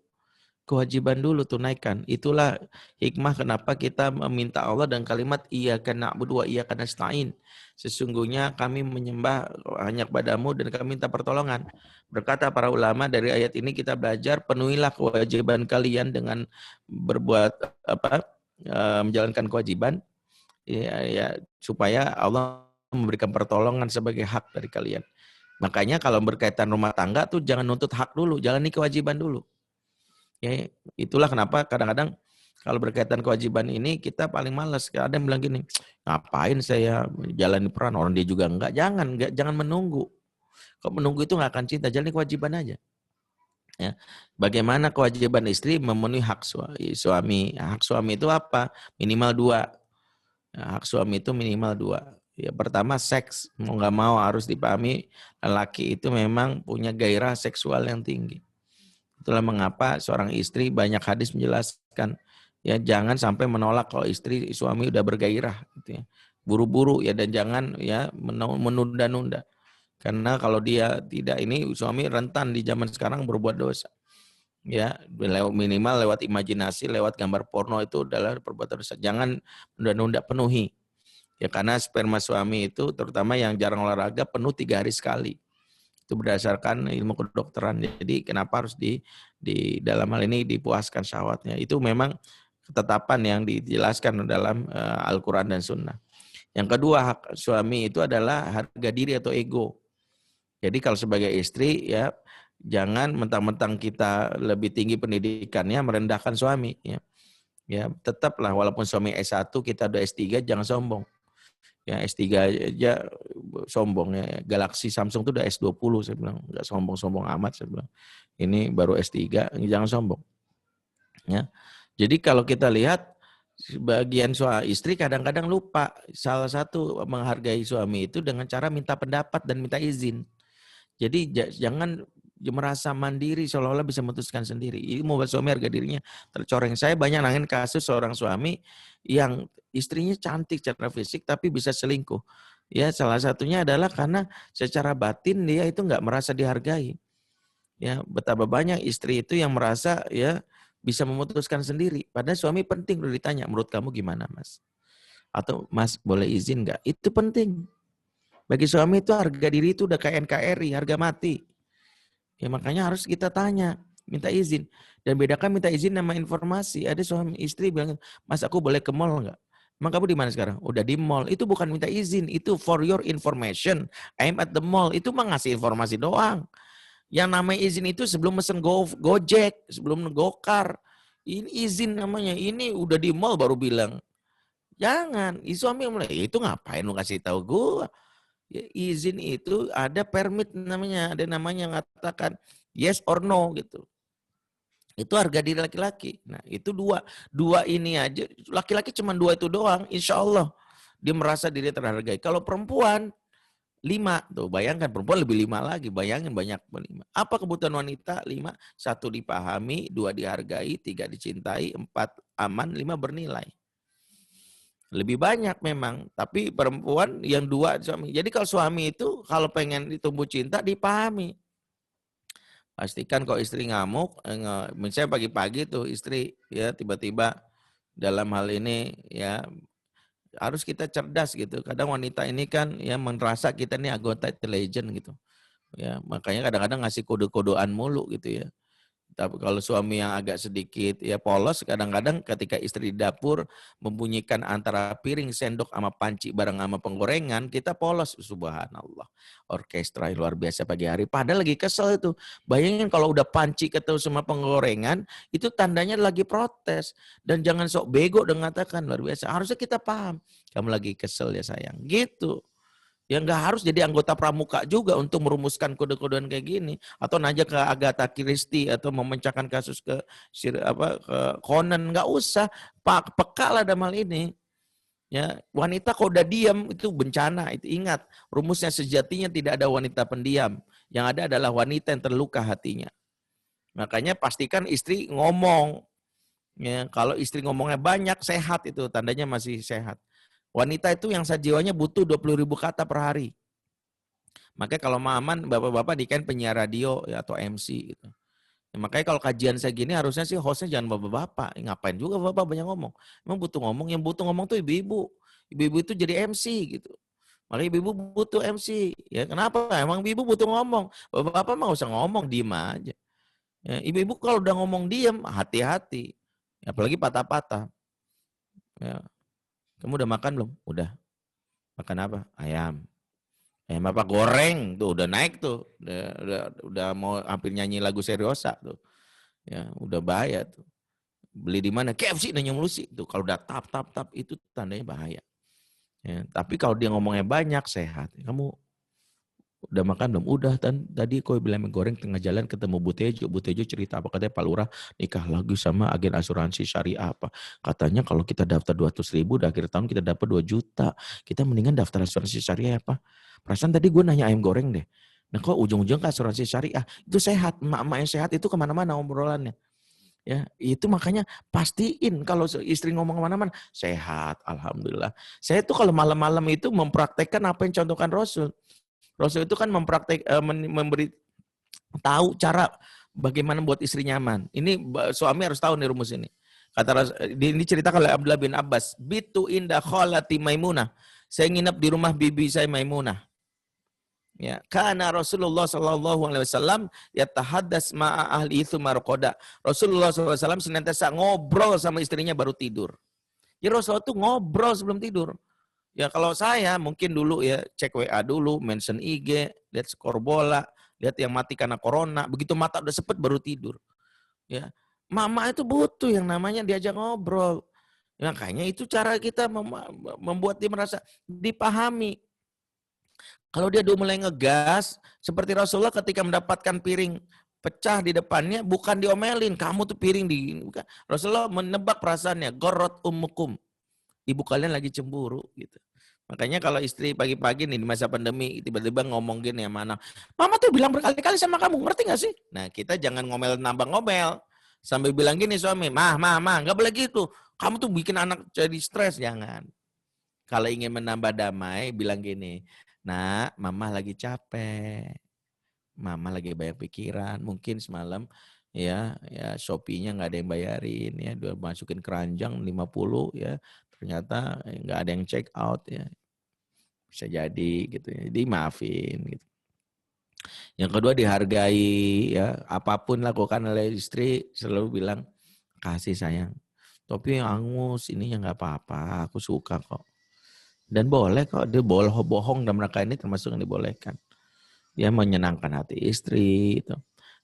Kewajiban dulu tunaikan. Itulah hikmah kenapa kita meminta Allah dan kalimat iyyaka na'budu wa iyyaka nasta'in. Sesungguhnya kami menyembah hanya kepadamu dan kami minta pertolongan. Berkata para ulama dari ayat ini kita belajar penuhilah kewajiban kalian dengan berbuat menjalankan kewajiban ya supaya Allah memberikan pertolongan sebagai hak dari kalian. Makanya kalau berkaitan rumah tangga tuh jangan nuntut hak dulu, jalani kewajiban dulu. Ya, itulah kenapa kadang-kadang kalau berkaitan kewajiban ini kita paling malas. Ada yang bilang gini, ngapain saya jalani peran orang dia juga enggak. Jangan menunggu. Kalau menunggu itu nggak akan cinta, jalani kewajiban aja. Ya. Bagaimana kewajiban istri memenuhi hak suami? Hak suami itu apa? Minimal 2. Ya, hak suami itu minimal 2. Ya, pertama seks, mau nggak mau harus dipahami lelaki itu memang punya gairah seksual yang tinggi. Itulah mengapa seorang istri banyak hadis menjelaskan ya jangan sampai menolak kalau istri suami udah bergairah gitu ya. Buru-buru ya dan jangan ya menunda-nunda. Karena kalau dia tidak ini suami rentan di zaman sekarang berbuat dosa. Ya, minimal lewat imajinasi, lewat gambar porno itu adalah perbuatan dosa. Jangan menunda-nunda, penuhi. Ya karena sperma suami itu terutama yang jarang olahraga penuh 3 hari sekali. Itu berdasarkan ilmu kedokteran. Jadi kenapa harus di dalam hal ini dipuaskan syahwatnya. Itu memang ketetapan yang dijelaskan dalam Al-Quran dan Sunnah. Yang kedua, hak suami itu adalah harga diri atau ego. Jadi kalau sebagai istri ya jangan mentang-mentang kita lebih tinggi pendidikannya merendahkan suami. Ya tetaplah walaupun suami S1 kita udah S3 jangan sombong. Ya S3 aja sombong ya. Galaxy Samsung tuh udah S20 saya bilang. Enggak sombong-sombong amat saya bilang. Ini baru S3, jangan sombong. Ya. Jadi kalau kita lihat sebagian istri kadang-kadang lupa. Salah satu menghargai suami itu dengan cara minta pendapat dan minta izin. Jadi jangan merasa mandiri seolah-olah bisa memutuskan sendiri. Ini mau suami harga dirinya tercoreng. Saya banyak nangin kasus seorang suami yang istrinya cantik secara fisik tapi bisa selingkuh. Ya, salah satunya adalah karena secara batin dia itu nggak merasa dihargai. Ya, betapa banyak istri itu yang merasa ya bisa memutuskan sendiri. Padahal suami penting udah ditanya, menurut kamu gimana, Mas? Atau Mas boleh izin nggak? Itu penting. Bagi suami itu harga diri itu udah kayak NKRI, harga mati. Ya makanya harus kita tanya, minta izin. Dan bedakan minta izin sama informasi. Ada suami istri bilang, Mas aku boleh ke mall nggak? Emang kamu di mana sekarang? Udah di mall. Itu bukan minta izin, itu for your information. I'm at the mall. Itu mah ngasih informasi doang. Yang namanya izin itu sebelum mesen Gojek, sebelum Gokar. Ini izin namanya. Ini udah di mall baru bilang. Jangan. Suami mulai, itu ngapain lu kasih tahu gua? Ya, izin itu ada permit namanya, ada namanya yang mengatakan yes or no gitu. Itu harga diri laki-laki. Nah itu dua ini aja, laki-laki cuma 2 itu doang, insya Allah dia merasa diri terhargai. Kalau perempuan 5, tuh bayangkan perempuan lebih 5 lagi, bayangin banyak 5. Apa kebutuhan wanita? 5, 1 dipahami, 2 dihargai, 3 dicintai, 4 aman, 5 bernilai. Lebih banyak memang, tapi perempuan yang 2 suami. Jadi kalau suami itu kalau pengen ditumbuh cinta dipahami. Pastikan kalau istri ngamuk, misalnya pagi-pagi tuh istri ya tiba-tiba dalam hal ini ya harus kita cerdas gitu. Kadang wanita ini kan ya merasa kita ini anggota intelijen gitu. Ya, makanya kadang-kadang ngasih kode-kodean mulu gitu ya. Tapi kalau suami yang agak sedikit ya polos, kadang-kadang ketika istri di dapur membunyikan antara piring, sendok, sama panci bareng sama penggorengan, kita polos. Subhanallah. Orkestra luar biasa pagi hari. Padahal lagi kesel itu. Bayangin kalau udah panci ketemu sama penggorengan, itu tandanya lagi protes. Dan jangan sok bego dan mengatakan luar biasa. Harusnya kita paham. Kamu lagi kesel ya sayang. Gitu. Ya nggak harus jadi anggota pramuka juga untuk merumuskan kode-kodean kayak gini atau nanya ke Agatha Christie atau memecahkan kasus ke Conan, nggak usah. Peka lah dalam hal ini. Ya, wanita kalau udah diam itu bencana. Itu ingat, rumusnya sejatinya tidak ada wanita pendiam. Yang ada adalah wanita yang terluka hatinya. Makanya pastikan istri ngomong. Ya, kalau istri ngomongnya banyak, sehat itu tandanya masih sehat. Wanita itu yang jiwanya butuh 20.000 kata per hari. Makanya kalau Maman, bapak-bapak dikain penyiar radio ya, atau MC gitu. Ya, makanya kalau kajian saya gini harusnya sih hostnya jangan bapak-bapak. Ngapain juga bapak banyak ngomong. Emang butuh ngomong, yang butuh ngomong tuh ibu-ibu. Ibu-ibu itu jadi MC gitu. Makanya ibu-ibu butuh MC. Ya kenapa? Emang ibu butuh ngomong. Bapak-bapak mah usah ngomong, diem aja. Ya, ibu-ibu kalau udah ngomong diem, hati-hati. Apalagi patah-patah. Ya. Kamu udah makan belum? Udah. Makan apa? Ayam. Ayam apa? Goreng. Tuh udah naik tuh. Udah mau hampir nyanyi lagu Seriosa tuh. Ya, udah bahaya tuh. Beli di mana? KFC nanya mulu sih. Tuh kalau udah tap itu tandanya bahaya. Ya, tapi kalau dia ngomongnya banyak sehat. Kamu udah makan belum? Udah, tadi kau bilang goreng tengah jalan ketemu Bu Tejo cerita apa, katanya Pak Lurah nikah lagi sama agen asuransi syariah apa. Katanya kalau kita daftar 200.000 udah akhir tahun kita dapat 2 juta. Kita mendingan daftar asuransi syariah apa. Perasaan tadi gue nanya ayam goreng deh. Nah kok ujung-ujung ke asuransi syariah. Itu sehat, emak-emak yang sehat itu kemana-mana obrolannya. Ya, itu makanya pastiin kalau istri ngomong kemana-mana sehat, alhamdulillah. Saya tuh kalau malam-malam itu mempraktekkan apa yang contohkan Rasul. Rasul itu kan memberi tahu cara bagaimana buat istri nyaman. Ini suami harus tahu nih rumus ini. Ini ceritakan oleh Abdullah bin Abbas. Bitu inda khalati Maimunah. Saya nginep di rumah bibi saya Maimunah. Ya, karena Rasulullah SAW yatahaddas ma'a ahli itu marqada. Rasulullah SAW senantiasa ngobrol sama istrinya baru tidur. Ya Rasulullah itu ngobrol sebelum tidur. Ya kalau saya mungkin dulu ya cek WA dulu, mention IG, lihat skor bola, lihat yang mati karena corona, begitu mata udah sepet baru tidur. Ya, mama itu butuh yang namanya diajak ngobrol. Makanya itu cara kita membuat dia merasa dipahami. Kalau dia dulu mulai ngegas, seperti Rasulullah ketika mendapatkan piring pecah di depannya, bukan diomelin, kamu tuh piring di... Bukan. Rasulullah menebak perasaannya, gorot ummukum. Ibu kalian lagi cemburu gitu. Makanya kalau istri pagi-pagi nih di masa pandemi tiba-tiba ngomong gini sama anak, mama tuh bilang berkali-kali sama kamu, ngerti gak sih? Nah kita jangan ngomel nambah ngomel. Sambil bilang gini suami, mah, nggak boleh gitu. Kamu tuh bikin anak jadi stres, jangan. Kalau ingin menambah damai, bilang gini, nak, mama lagi capek. Mama lagi banyak pikiran. Mungkin semalam ya Shopee-nya nggak ada yang bayarin ya, dia masukin keranjang 50 ya, ternyata nggak ada yang check out ya. Bisa jadi gitu ya. Jadi maafin gitu. Yang kedua dihargai ya, apapun lakukan oleh istri selalu bilang kasih sayang. Tapi yang angus ininya nggak apa-apa, aku suka kok. Dan boleh kok, dia boleh bohong dalam rangka ini termasuk yang dibolehkan. Dia menyenangkan hati istri itu.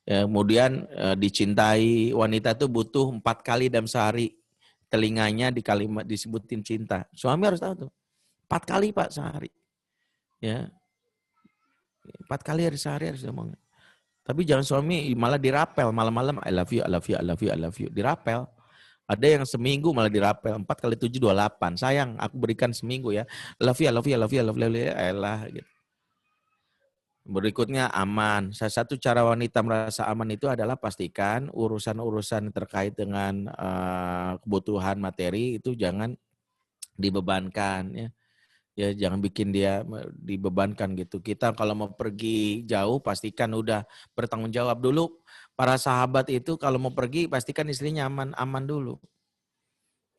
Ya, kemudian dicintai, wanita itu butuh 4 kali dalam sehari telinganya di kalimat disebutin cinta. Suami harus tahu tuh. 4 kali Pak sehari. Ya. 4 kali sehari harus ngomong. Tapi jangan suami malah dirapel malam-malam I love you, I love you, I love you, I love you. Dirapel. Ada yang seminggu malah dirapel 4 kali 7 28. Sayang, aku berikan seminggu ya. I love you, I love you, I love you, I love you, elah gitu. Berikutnya aman. Salah satu cara wanita merasa aman itu adalah pastikan urusan-urusan terkait dengan kebutuhan materi itu jangan dibebankan ya. Ya jangan bikin dia dibebankan gitu. Kita kalau mau pergi jauh pastikan udah bertanggung jawab dulu. Para sahabat itu kalau mau pergi pastikan istrinya aman dulu.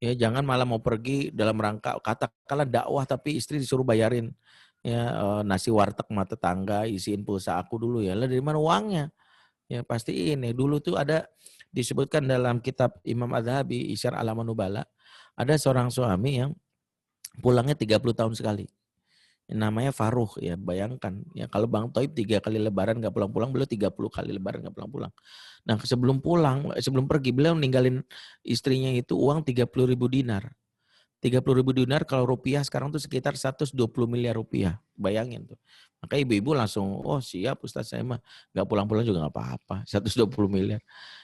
Ya jangan malah mau pergi dalam rangka katakanlah dakwah tapi istri disuruh bayarin ya nasi warteg sama tetangga, isiin pulsa aku dulu ya. Lah dari mana uangnya? Ya pasti ini. Dulu tuh ada disebutkan dalam kitab Imam Az-Zahabi Isyar Alaman Nubala, ada seorang suami yang pulangnya 30 tahun sekali. Namanya Faruh ya, bayangkan ya kalau Bang Toib 3 kali lebaran nggak pulang-pulang, beliau 30 kali lebaran nggak pulang-pulang. Nah sebelum pergi beliau ninggalin istrinya itu uang 30.000 dinar. 30.000 dinar kalau rupiah sekarang tuh sekitar 120 miliar rupiah. Bayangin tuh. Maka ibu-ibu langsung, oh siap Ustaz saya mah nggak pulang-pulang juga nggak apa-apa. 120 miliar.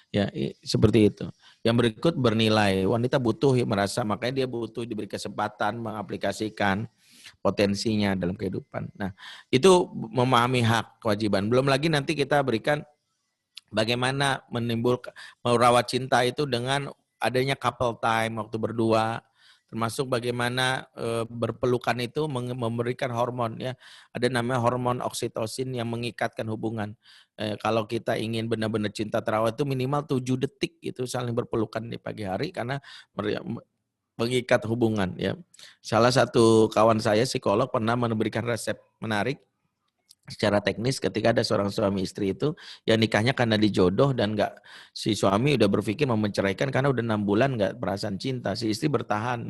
Ya seperti itu. Yang berikut bernilai. Wanita butuh merasa, makanya dia butuh diberi kesempatan mengaplikasikan potensinya dalam kehidupan. Nah itu memahami hak kewajiban. Belum lagi nanti kita berikan bagaimana menimbulkan merawat cinta itu dengan adanya couple time waktu berdua, termasuk bagaimana berpelukan itu memberikan hormon ya. Ada namanya hormon oksitosin yang mengikatkan hubungan. Kalau kita ingin benar-benar cinta terawat itu minimal 7 detik itu saling berpelukan di pagi hari karena mengikat hubungan ya. Salah satu kawan saya psikolog pernah memberikan resep menarik secara teknis ketika ada seorang suami istri itu yang nikahnya karena dijodoh dan enggak, si suami udah berpikir mau menceraikan karena udah 6 bulan enggak perasaan cinta, si istri bertahan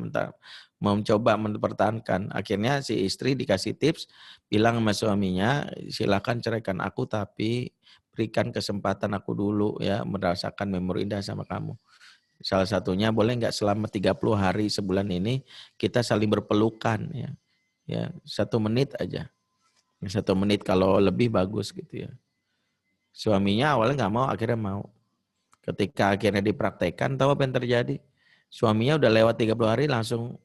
mencoba mempertahankan. Akhirnya si istri dikasih tips, bilang sama suaminya, silakan ceraikan aku tapi berikan kesempatan aku dulu ya merasakan memori indah sama kamu. Salah satunya boleh enggak selama 30 hari sebulan ini kita saling berpelukan ya. Ya, 1 menit aja. 1 menit kalau lebih bagus gitu ya. Suaminya awalnya nggak mau, akhirnya mau. Ketika akhirnya dipraktekkan, tahu apa yang terjadi? Suaminya udah lewat 30 hari langsung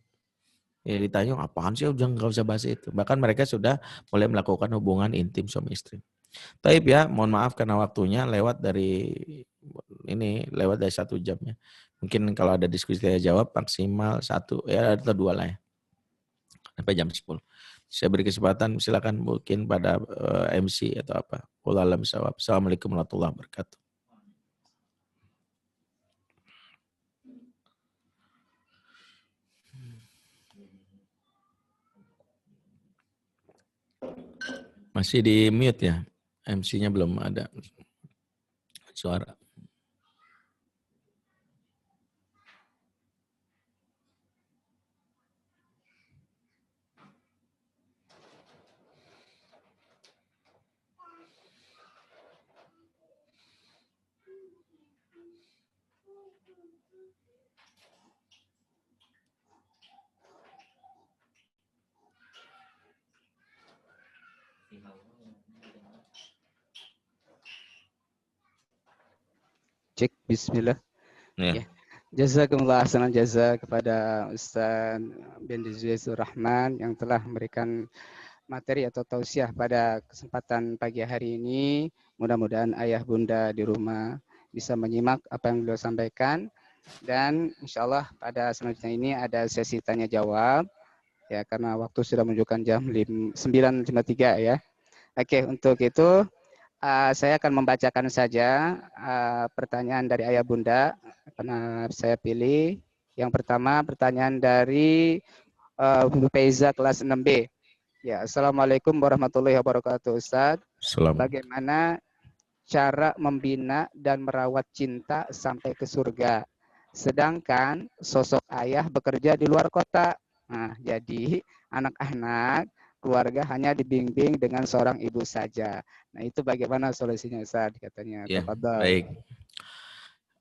ya ditanya, apaan sih udah nggak usah bahas itu. Bahkan mereka sudah mulai melakukan hubungan intim suami istri. Taib ya, mohon maaf karena waktunya lewat dari 1 jamnya. Mungkin kalau ada diskusi saya jawab maksimal 1 ya atau 2 lah ya. Sampai jam 10. Saya beri kesempatan, silakan mungkin pada MC atau apa. Wallahu a'lam bishawab. Assalamualaikum warahmatullahi wabarakatuh. Masih di mute ya? MC-nya belum ada suara. Cek, bismillah. Ya. Ya. Jazakumullah ahsanal jaza kepada Ustaz Bendizuezur Rahman yang telah memberikan materi atau tausiah pada kesempatan pagi hari ini. Mudah-mudahan ayah bunda di rumah bisa menyimak apa yang beliau sampaikan. Dan insya Allah pada selanjutnya ini ada sesi tanya jawab. Ya, karena waktu sudah menunjukkan jam 9.53 ya. Oke, untuk itu saya akan membacakan saja pertanyaan dari ayah bunda. Karena saya pilih yang pertama pertanyaan dari Bu Faiza kelas 6B. Ya, Assalamualaikum warahmatullahi wabarakatuh Ustaz. Bagaimana cara membina dan merawat cinta sampai ke surga? Sedangkan sosok ayah bekerja di luar kota. Nah, jadi anak-anak keluarga hanya dibimbing dengan seorang ibu saja. Nah, itu bagaimana solusinya Ustaz katanya. Ya, Tafadhal. baik.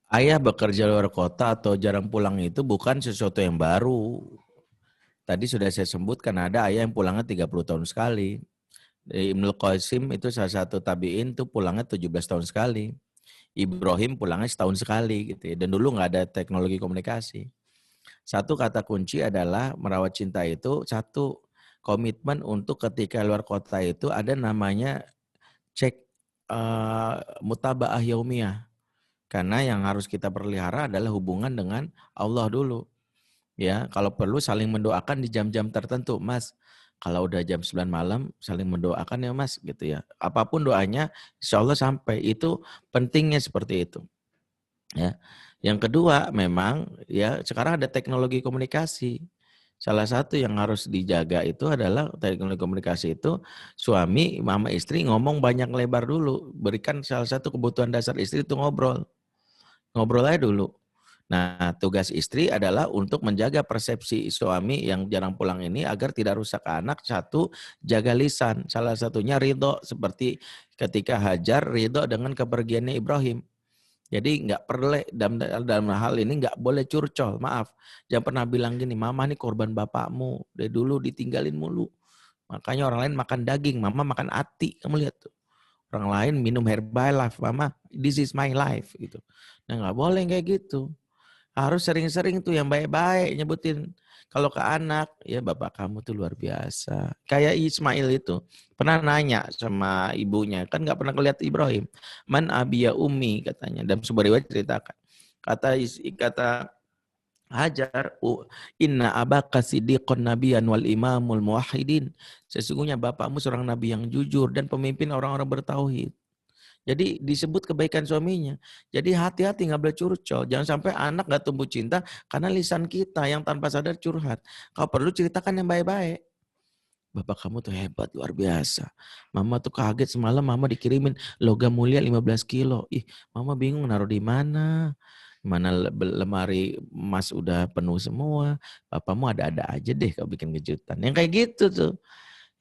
Ayah bekerja luar kota atau jarang pulang itu bukan sesuatu yang baru. Tadi sudah saya sebutkan ada ayah yang pulangnya 30 tahun sekali. Ibnul Qasim itu salah satu tabi'in tuh pulangnya 17 tahun sekali. Ibrahim pulangnya setahun sekali gitu ya. Dan dulu nggak ada teknologi komunikasi. Satu kata kunci adalah merawat cinta itu, satu komitmen untuk ketika luar kota itu ada namanya cek mutabaah yaumiyah. Karena yang harus kita pelihara adalah hubungan dengan Allah dulu. Ya, kalau perlu saling mendoakan di jam-jam tertentu, Mas. Kalau udah jam 9 malam saling mendoakan ya Mas gitu ya. Apapun doanya insya Allah sampai. Itu pentingnya seperti itu. Ya. Yang kedua memang ya sekarang ada teknologi komunikasi. Salah satu yang harus dijaga itu adalah teknologi komunikasi itu suami sama istri ngomong banyak lebar dulu. Berikan salah satu kebutuhan dasar istri itu ngobrol. Ngobrol aja dulu. Nah, tugas istri adalah untuk menjaga persepsi suami yang jarang pulang ini agar tidak rusak anak. Satu, jaga lisan. Salah satunya ridho, seperti ketika Hajar ridho dengan kepergiannya Ibrahim. Jadi nggak perlu dalam hal ini nggak boleh curcol. Maaf, jangan pernah bilang gini, mama nih korban bapakmu. Dari dulu ditinggalin mulu. Makanya orang lain makan daging, mama makan ati. Kamu lihat tuh. Orang lain minum Herbalife, mama this is my life. Gitu. Nah nggak boleh kayak gitu. Harus sering-sering tuh yang baik-baik nyebutin. Kalau ke anak, ya bapak kamu tuh luar biasa. Kayak Ismail itu. Pernah nanya sama ibunya. Kan gak pernah lihat Ibrahim. Man abiya ummi katanya. Dan sebuah riwayat ceritakan. Kata Hajar, inna abaka siddiqon nabiyan wal imamul muwahhidin. Sesungguhnya bapakmu seorang nabi yang jujur dan pemimpin orang-orang bertauhid. Jadi disebut kebaikan suaminya. Jadi hati-hati nggak boleh curcol. Jangan sampai anak nggak tumbuh cinta karena lisan kita yang tanpa sadar curhat. Kalau perlu ceritakan yang baik-baik. Bapak kamu tuh hebat, luar biasa. Mama tuh kaget semalam mama dikirimin logam mulia 15 kilo. Ih, mama bingung naruh di mana. Mana lemari emas udah penuh semua. Bapakmu ada-ada aja deh kalau bikin kejutan. Yang kayak gitu tuh.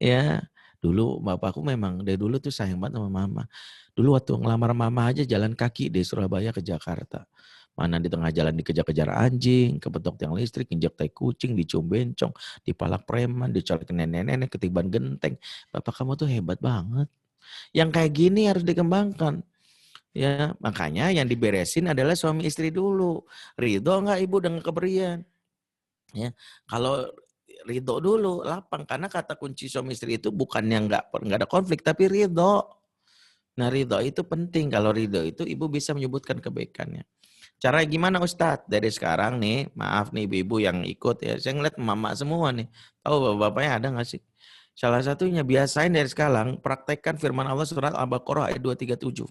Ya, dulu bapakku memang dari dulu tuh sayang banget sama mama. Dulu waktu ngelamar mama aja jalan kaki dari Surabaya ke Jakarta. Mana di tengah jalan dikejar-kejar anjing, kebetok tiang listrik, injak tai kucing, dicium bencong, dipalak preman, dicolek nenek-nenek, ketiban genteng. Bapak kamu tuh hebat banget. Yang kayak gini harus dikembangkan. Ya, makanya yang diberesin adalah suami istri dulu. Ridho enggak ibu dengan keberian? Ya, kalau ridho dulu, lapang. Karena kata kunci suami istri itu bukan yang enggak ada konflik, tapi ridho. Nah ridho itu penting. Kalau ridho itu ibu bisa menyebutkan kebaikannya. Cara gimana Ustadz? Dari sekarang nih, maaf nih ibu-ibu yang ikut ya. Saya ngeliat mama semua nih. Tahu bapak-bapaknya ada gak sih? Salah satunya biasain dari sekarang, praktekkan firman Allah surat Al-Baqarah ayat 237.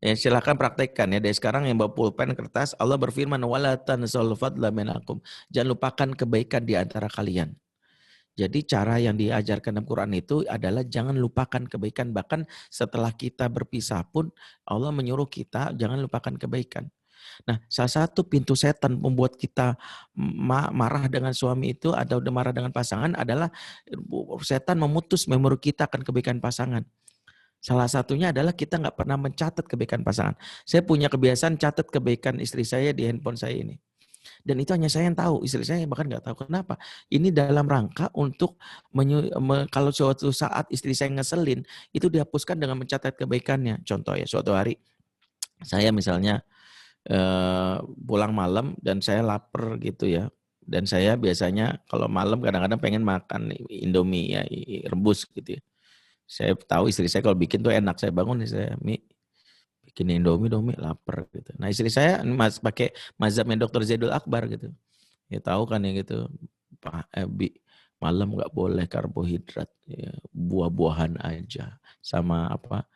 Ya, silahkan praktekkan ya. Dari sekarang yang bawa pulpen kertas, Allah berfirman, wala tansawul fadla minakum. Jangan lupakan kebaikan di antara kalian. Jadi cara yang diajarkan dalam Quran itu adalah jangan lupakan kebaikan. Bahkan setelah kita berpisah pun Allah menyuruh kita jangan lupakan kebaikan. Nah salah satu pintu setan membuat kita marah dengan suami itu atau marah dengan pasangan adalah setan memutus memori kita akan kebaikan pasangan. Salah satunya adalah kita nggak pernah mencatat kebaikan pasangan. Saya punya kebiasaan catat kebaikan istri saya di handphone saya ini. Dan itu hanya saya yang tahu, istri saya bahkan nggak tahu kenapa. Ini dalam rangka untuk kalau suatu saat istri saya ngeselin, itu dihapuskan dengan mencatat kebaikannya. Contoh ya, suatu hari Saya misalnya pulang malam dan saya lapar gitu ya. Dan saya biasanya kalau malam kadang-kadang pengen makan Indomie ya, rebus gitu ya. Saya tahu istri saya kalau bikin tuh enak. Saya bangun nih saya, Mi, bikin Indomie dong, Mi, lapar gitu. Nah istri saya pakai mazhabnya Dr. Zaidul Akbar gitu. Ya tahu kan ya gitu. Pak malam nggak boleh karbohidrat, ya, buah-buahan aja sama apa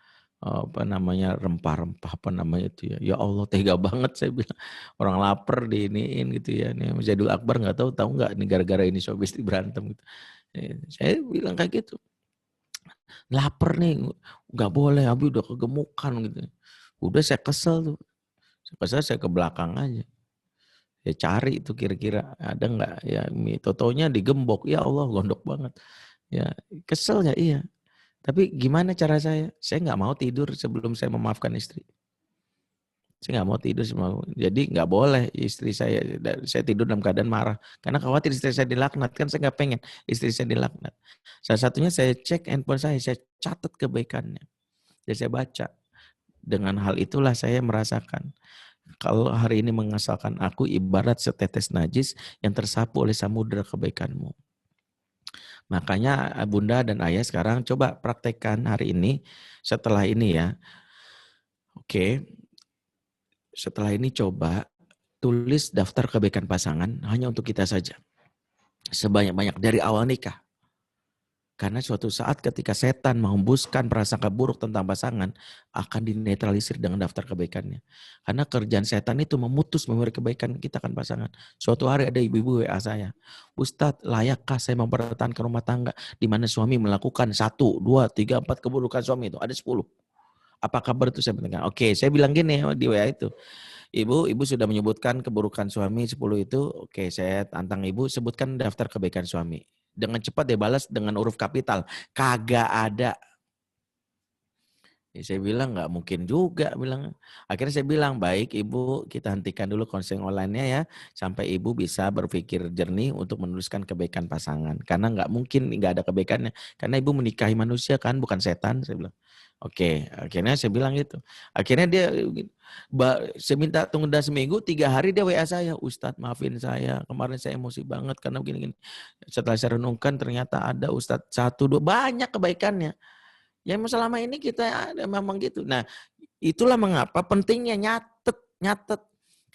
namanya rempah-rempah apa namanya itu ya. Ya Allah tega banget saya bilang, orang lapar diiniin gitu ya. Nih Zaidul Akbar nggak tahu nggak nih gara-gara ini suami istri berantem gitu. Saya bilang kayak gitu. Lapar nih nggak boleh, Abi udah kegemukan gitu. Udah saya kesel tuh. Saya ke belakang aja. Ya cari itu kira-kira ada nggak ya mie totonya digembok. Ya Allah gondok banget. Ya kesel ya iya. Tapi gimana cara saya? Saya nggak mau tidur sebelum saya memaafkan istri. Saya nggak mau tidur semua. Jadi nggak boleh istri saya tidur dalam keadaan marah. Karena khawatir istri saya dilaknat. Kan saya nggak pengen istri saya dilaknat. Salah satunya saya cek handphone saya catat kebaikannya. Dan saya baca. Dengan hal itulah saya merasakan. Kalau hari ini mengasalkan aku ibarat setetes najis yang tersapu oleh samudera kebaikanmu. Makanya Bunda dan Ayah sekarang coba praktekkan hari ini. Setelah ini ya. Oke. Setelah ini coba tulis daftar kebaikan pasangan hanya untuk kita saja. Sebanyak-banyak dari awal nikah. Karena suatu saat ketika setan menghembuskan prasangka buruk tentang pasangan, akan dinetralisir dengan daftar kebaikannya. Karena kerjaan setan itu memutus memori kebaikan kita kan pasangan. Suatu hari ada ibu-ibu WA saya, Ustadz, layakkah saya mempertahankan rumah tangga di mana suami melakukan 1, 2, 3, 4 keburukan suami itu, ada 10. Apa kabar itu saya pentingkan? Oke, saya bilang gini di WA itu. Ibu sudah menyebutkan keburukan suami 10 itu. Oke, saya tantang ibu sebutkan daftar kebaikan suami. Dengan cepat dia balas dengan huruf kapital. Kagak ada. Ya, saya bilang nggak mungkin juga. Akhirnya saya bilang, baik ibu kita hentikan dulu konseling online-nya ya. Sampai ibu bisa berpikir jernih untuk menuliskan kebaikan pasangan. Karena nggak mungkin nggak ada kebaikannya. Karena ibu menikahi manusia kan, bukan setan. Saya bilang. Oke, akhirnya saya bilang gitu. Akhirnya dia, saya minta tunda seminggu, 3 hari dia WA saya. Ustadz maafin saya, kemarin saya emosi banget karena begini-gini. Setelah saya renungkan ternyata ada Ustadz 1, 2, banyak kebaikannya. Ya selama ini kita ada memang gitu. Nah itulah mengapa pentingnya nyatet.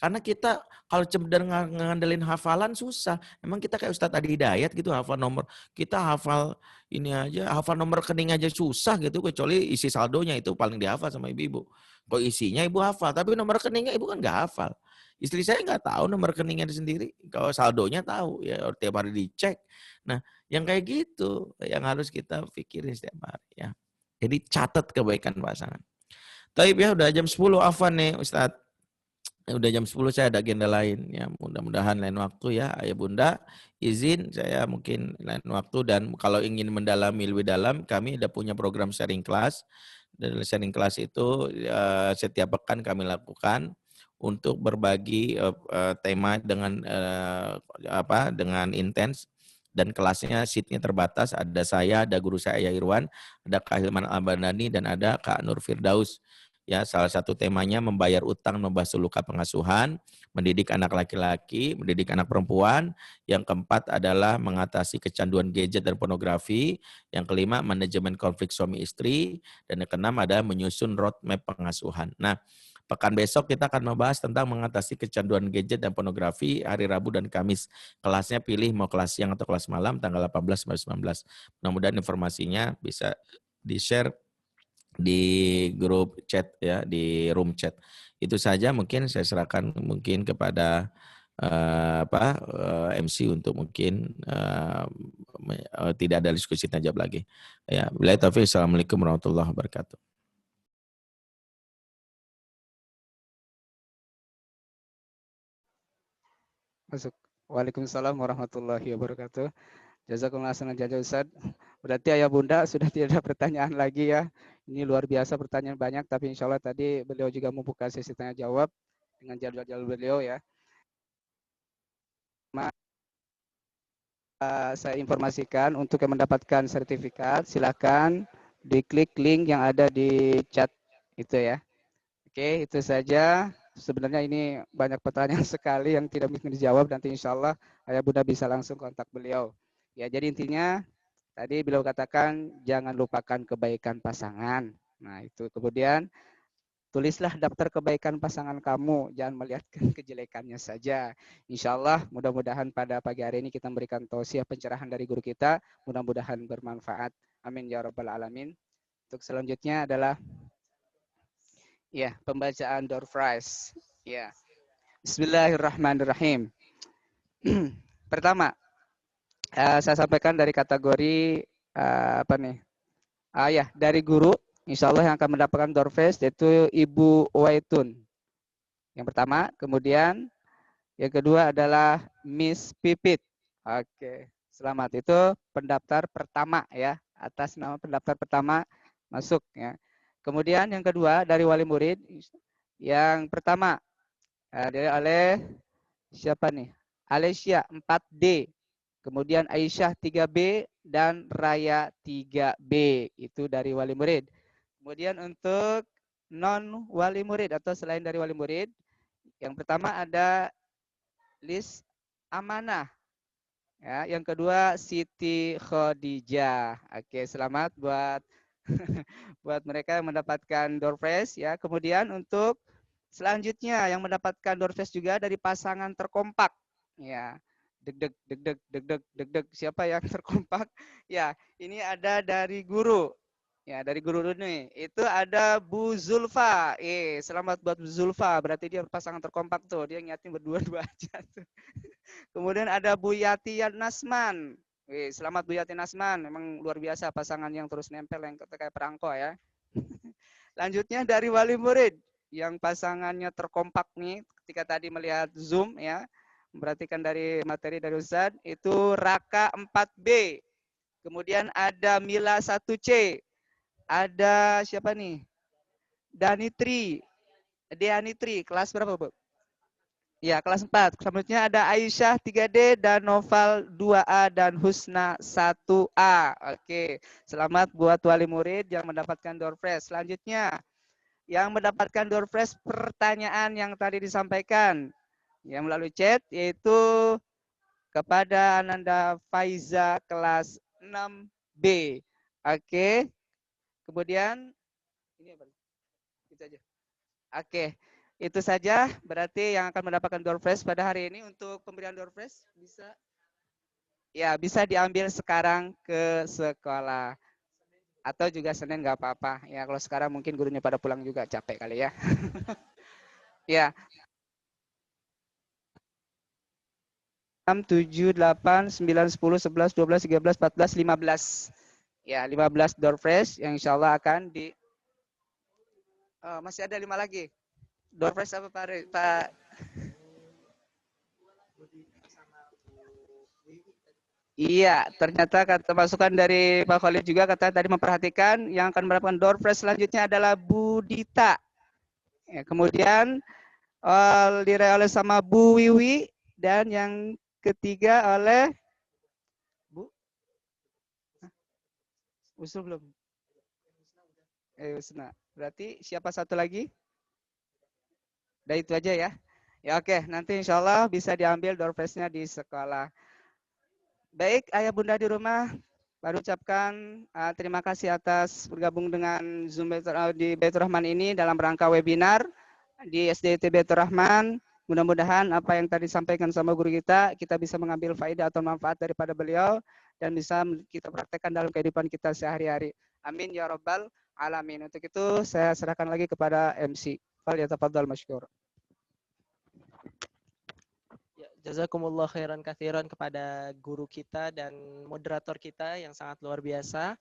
Karena kita kalau cenderung ngandelin hafalan susah. Emang kita kayak Ustadz Adi Hidayat gitu hafal nomor. Kita hafal ini aja, hafal nomor rekening aja susah gitu. Kecuali isi saldonya itu paling dihafal sama ibu-ibu. Kok isinya ibu hafal, tapi nomor rekeningnya ibu kan nggak hafal. Istri saya nggak tahu nomor rekeningnya sendiri. Kalau saldonya tahu, ya tiap hari dicek. Nah yang kayak gitu yang harus kita pikirin setiap hari ya. Jadi catat kebaikan pasangan. Taib ya udah jam 10 afwan nih Ustadz. Udah jam 10 saya ada agenda lain ya. Mudah-mudahan lain waktu ya Ayah Bunda izin saya mungkin lain waktu dan kalau ingin mendalami lebih dalam kami ada punya program sharing class. Dan sharing class itu setiap pekan kami lakukan untuk berbagi tema dengan dengan intens. Dan kelasnya seatnya terbatas, ada saya, ada guru saya Ayah Irwan, ada Kak Hilman Al-Bandani, dan ada Kak Nur Firdaus. Ya, salah satu temanya membayar utang, membasuh luka pengasuhan, mendidik anak laki-laki, mendidik anak perempuan. Yang keempat adalah mengatasi kecanduan gadget dan pornografi. Yang kelima, manajemen konflik suami istri. Dan yang keenam adalah menyusun roadmap pengasuhan. Nah, pekan besok kita akan membahas tentang mengatasi kecanduan gadget dan pornografi hari Rabu dan Kamis. Kelasnya pilih mau kelas siang atau kelas malam tanggal 18 sampai 19. Mudah-mudahan informasinya bisa di-share di grup chat ya, di room chat. Itu saja mungkin saya serahkan mungkin kepada MC untuk mungkin tidak ada diskusi tajam lagi. Ya, billahi taufiq. Assalamualaikum warahmatullahi wabarakatuh. Masuk. Waalaikumsalam warahmatullahi wabarakatuh. Jazakumullah khairan jazaa Ustaz. Berarti Ayah Bunda sudah tidak ada pertanyaan lagi ya. Ini luar biasa pertanyaan banyak, tapi insya Allah tadi beliau juga membuka sesi tanya jawab dengan jadwal-jadwal beliau ya. Saya informasikan untuk yang mendapatkan sertifikat silakan diklik link yang ada di chat itu ya. Oke, itu saja. Sebenarnya ini banyak pertanyaan sekali yang tidak mungkin dijawab. Nanti insya Allah Ayah Bunda bisa langsung kontak beliau. Ya, jadi intinya tadi beliau katakan jangan lupakan kebaikan pasangan. Nah, itu kemudian tulislah daftar kebaikan pasangan kamu, jangan melihat kejelekannya saja. Insya Allah mudah-mudahan pada pagi hari ini kita memberikan tausiah pencerahan dari guru kita, mudah-mudahan bermanfaat. Amin ya rabbal alamin. Untuk selanjutnya adalah ya pembacaan door prize. Ya, Bismillahirrahmanirrahim. Pertama, saya sampaikan dari kategori apa nih? Ya, dari guru. Insya Allah yang akan mendapatkan door prize yaitu Ibu Waitun. Yang pertama, kemudian yang kedua adalah Miss Pipit. Oke, selamat. Itu pendaftar pertama ya, atas nama pendaftar pertama masuk ya. Kemudian yang kedua dari wali murid, yang pertama dari oleh siapa nih? Alesya 4D, kemudian Aisyah 3B dan Raya 3B. Itu dari wali murid. Kemudian untuk non wali murid atau selain dari wali murid, yang pertama ada Lis Amanah. Ya, yang kedua Siti Khadijah. Oke, selamat buat buat mereka yang mendapatkan door prize ya. Kemudian untuk selanjutnya yang mendapatkan door prize juga dari pasangan terkompak. Ya. Deg-deg deg-deg deg-deg deg-deg siapa yang terkompak? Ya, ini ada dari guru. Ya, dari guru ini. Itu ada Bu Zulfa. Selamat buat Bu Zulfa. Berarti dia pasangan terkompak tuh. Dia ngiatin berdua-dua aja tuh. Kemudian ada Bu Yati Nasman. Selamat Bu Yati Nasman. Memang luar biasa pasangan yang terus nempel yang kayak perangko ya. Lanjutnya dari wali murid yang pasangannya terkompak nih ketika tadi melihat Zoom ya. Memperhatikan dari materi dari Ustaz itu Raka 4B. Kemudian ada Mila 1C. Ada siapa nih? Deanitri, kelas berapa, Bu? Ya, kelas 4. Selanjutnya ada Aisyah 3D dan Noval 2A dan Husna 1A. Oke, selamat buat wali murid yang mendapatkan door prize. Selanjutnya, yang mendapatkan door prize pertanyaan yang tadi disampaikan yang melalui chat yaitu kepada Ananda Faiza kelas 6B. Oke. Kemudian ini apa? Itu aja. Oke, itu saja berarti yang akan mendapatkan door prize pada hari ini. Untuk pemberian door prize bisa diambil sekarang ke sekolah atau juga Senin nggak apa-apa. Ya kalau sekarang mungkin gurunya pada pulang juga capek kali ya. Ya. 6, 7, 8, 9, 10, 11, 12, 13, 14, 15. Ya, 15 door prize yang insya Allah akan di masih ada 5 lagi. Door prize apa Pak? Iya, ternyata kata masukan dari Pak Khalid juga kata tadi memperhatikan yang akan mendapatkan door prize selanjutnya adalah Bu Dita. Ya, kemudian diraih oleh sama Bu Wiwi dan yang ketiga oleh Bu usul belum? Husna. Berarti siapa satu lagi? Udah itu aja ya. Ya oke, nanti insya Allah bisa diambil door prize-nya di sekolah. Baik, ayah bunda di rumah, baru ucapkan terima kasih atas bergabung dengan Zoom di Baitur Rahman ini dalam rangka webinar di SDIT Baitur Rahman. Mudah-mudahan apa yang tadi disampaikan sama guru kita bisa mengambil faedah atau manfaat daripada beliau dan bisa kita praktekkan dalam kehidupan kita sehari-hari. Amin ya rabbal alamin. Untuk itu saya serahkan lagi kepada MC. Falyatafaddal masykur. Jazakumullah khairan katsiran kepada guru kita dan moderator kita yang sangat luar biasa.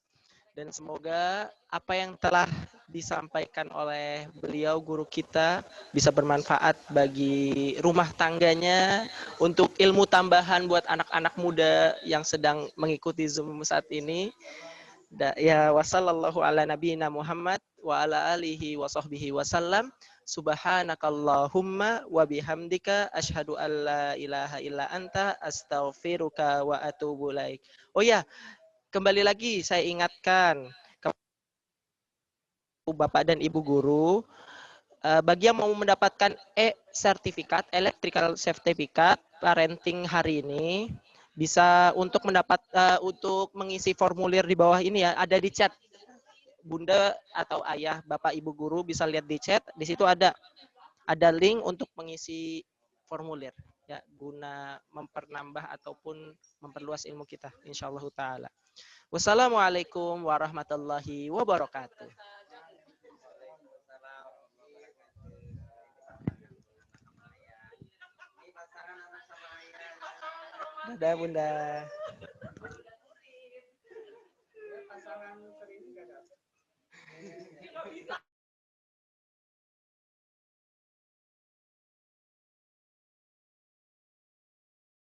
Dan semoga apa yang telah disampaikan oleh beliau guru kita bisa bermanfaat bagi rumah tangganya untuk ilmu tambahan buat anak-anak muda yang sedang mengikuti Zoom saat ini. Ya wassallallahu ala nabiyina Muhammad wa ala alihi wa sahbihi wasallam. Subhanakallahumma wa bihamdika asyhadu an la ilaha illa anta astaghfiruka wa atubu ilaik. Oh ya, kembali lagi saya ingatkan Bapak dan Ibu guru bagi yang mau mendapatkan e-sertifikat, electrical certificate parenting hari ini, bisa untuk untuk mengisi formulir di bawah ini ya, ada di chat. Bunda atau ayah, bapak, ibu guru bisa lihat di chat. Di situ ada link untuk mengisi formulir ya, guna memperambah ataupun memperluas ilmu kita insyaallah taala. Wassalamualaikum warahmatullahi wabarakatuh. Dadah Bunda.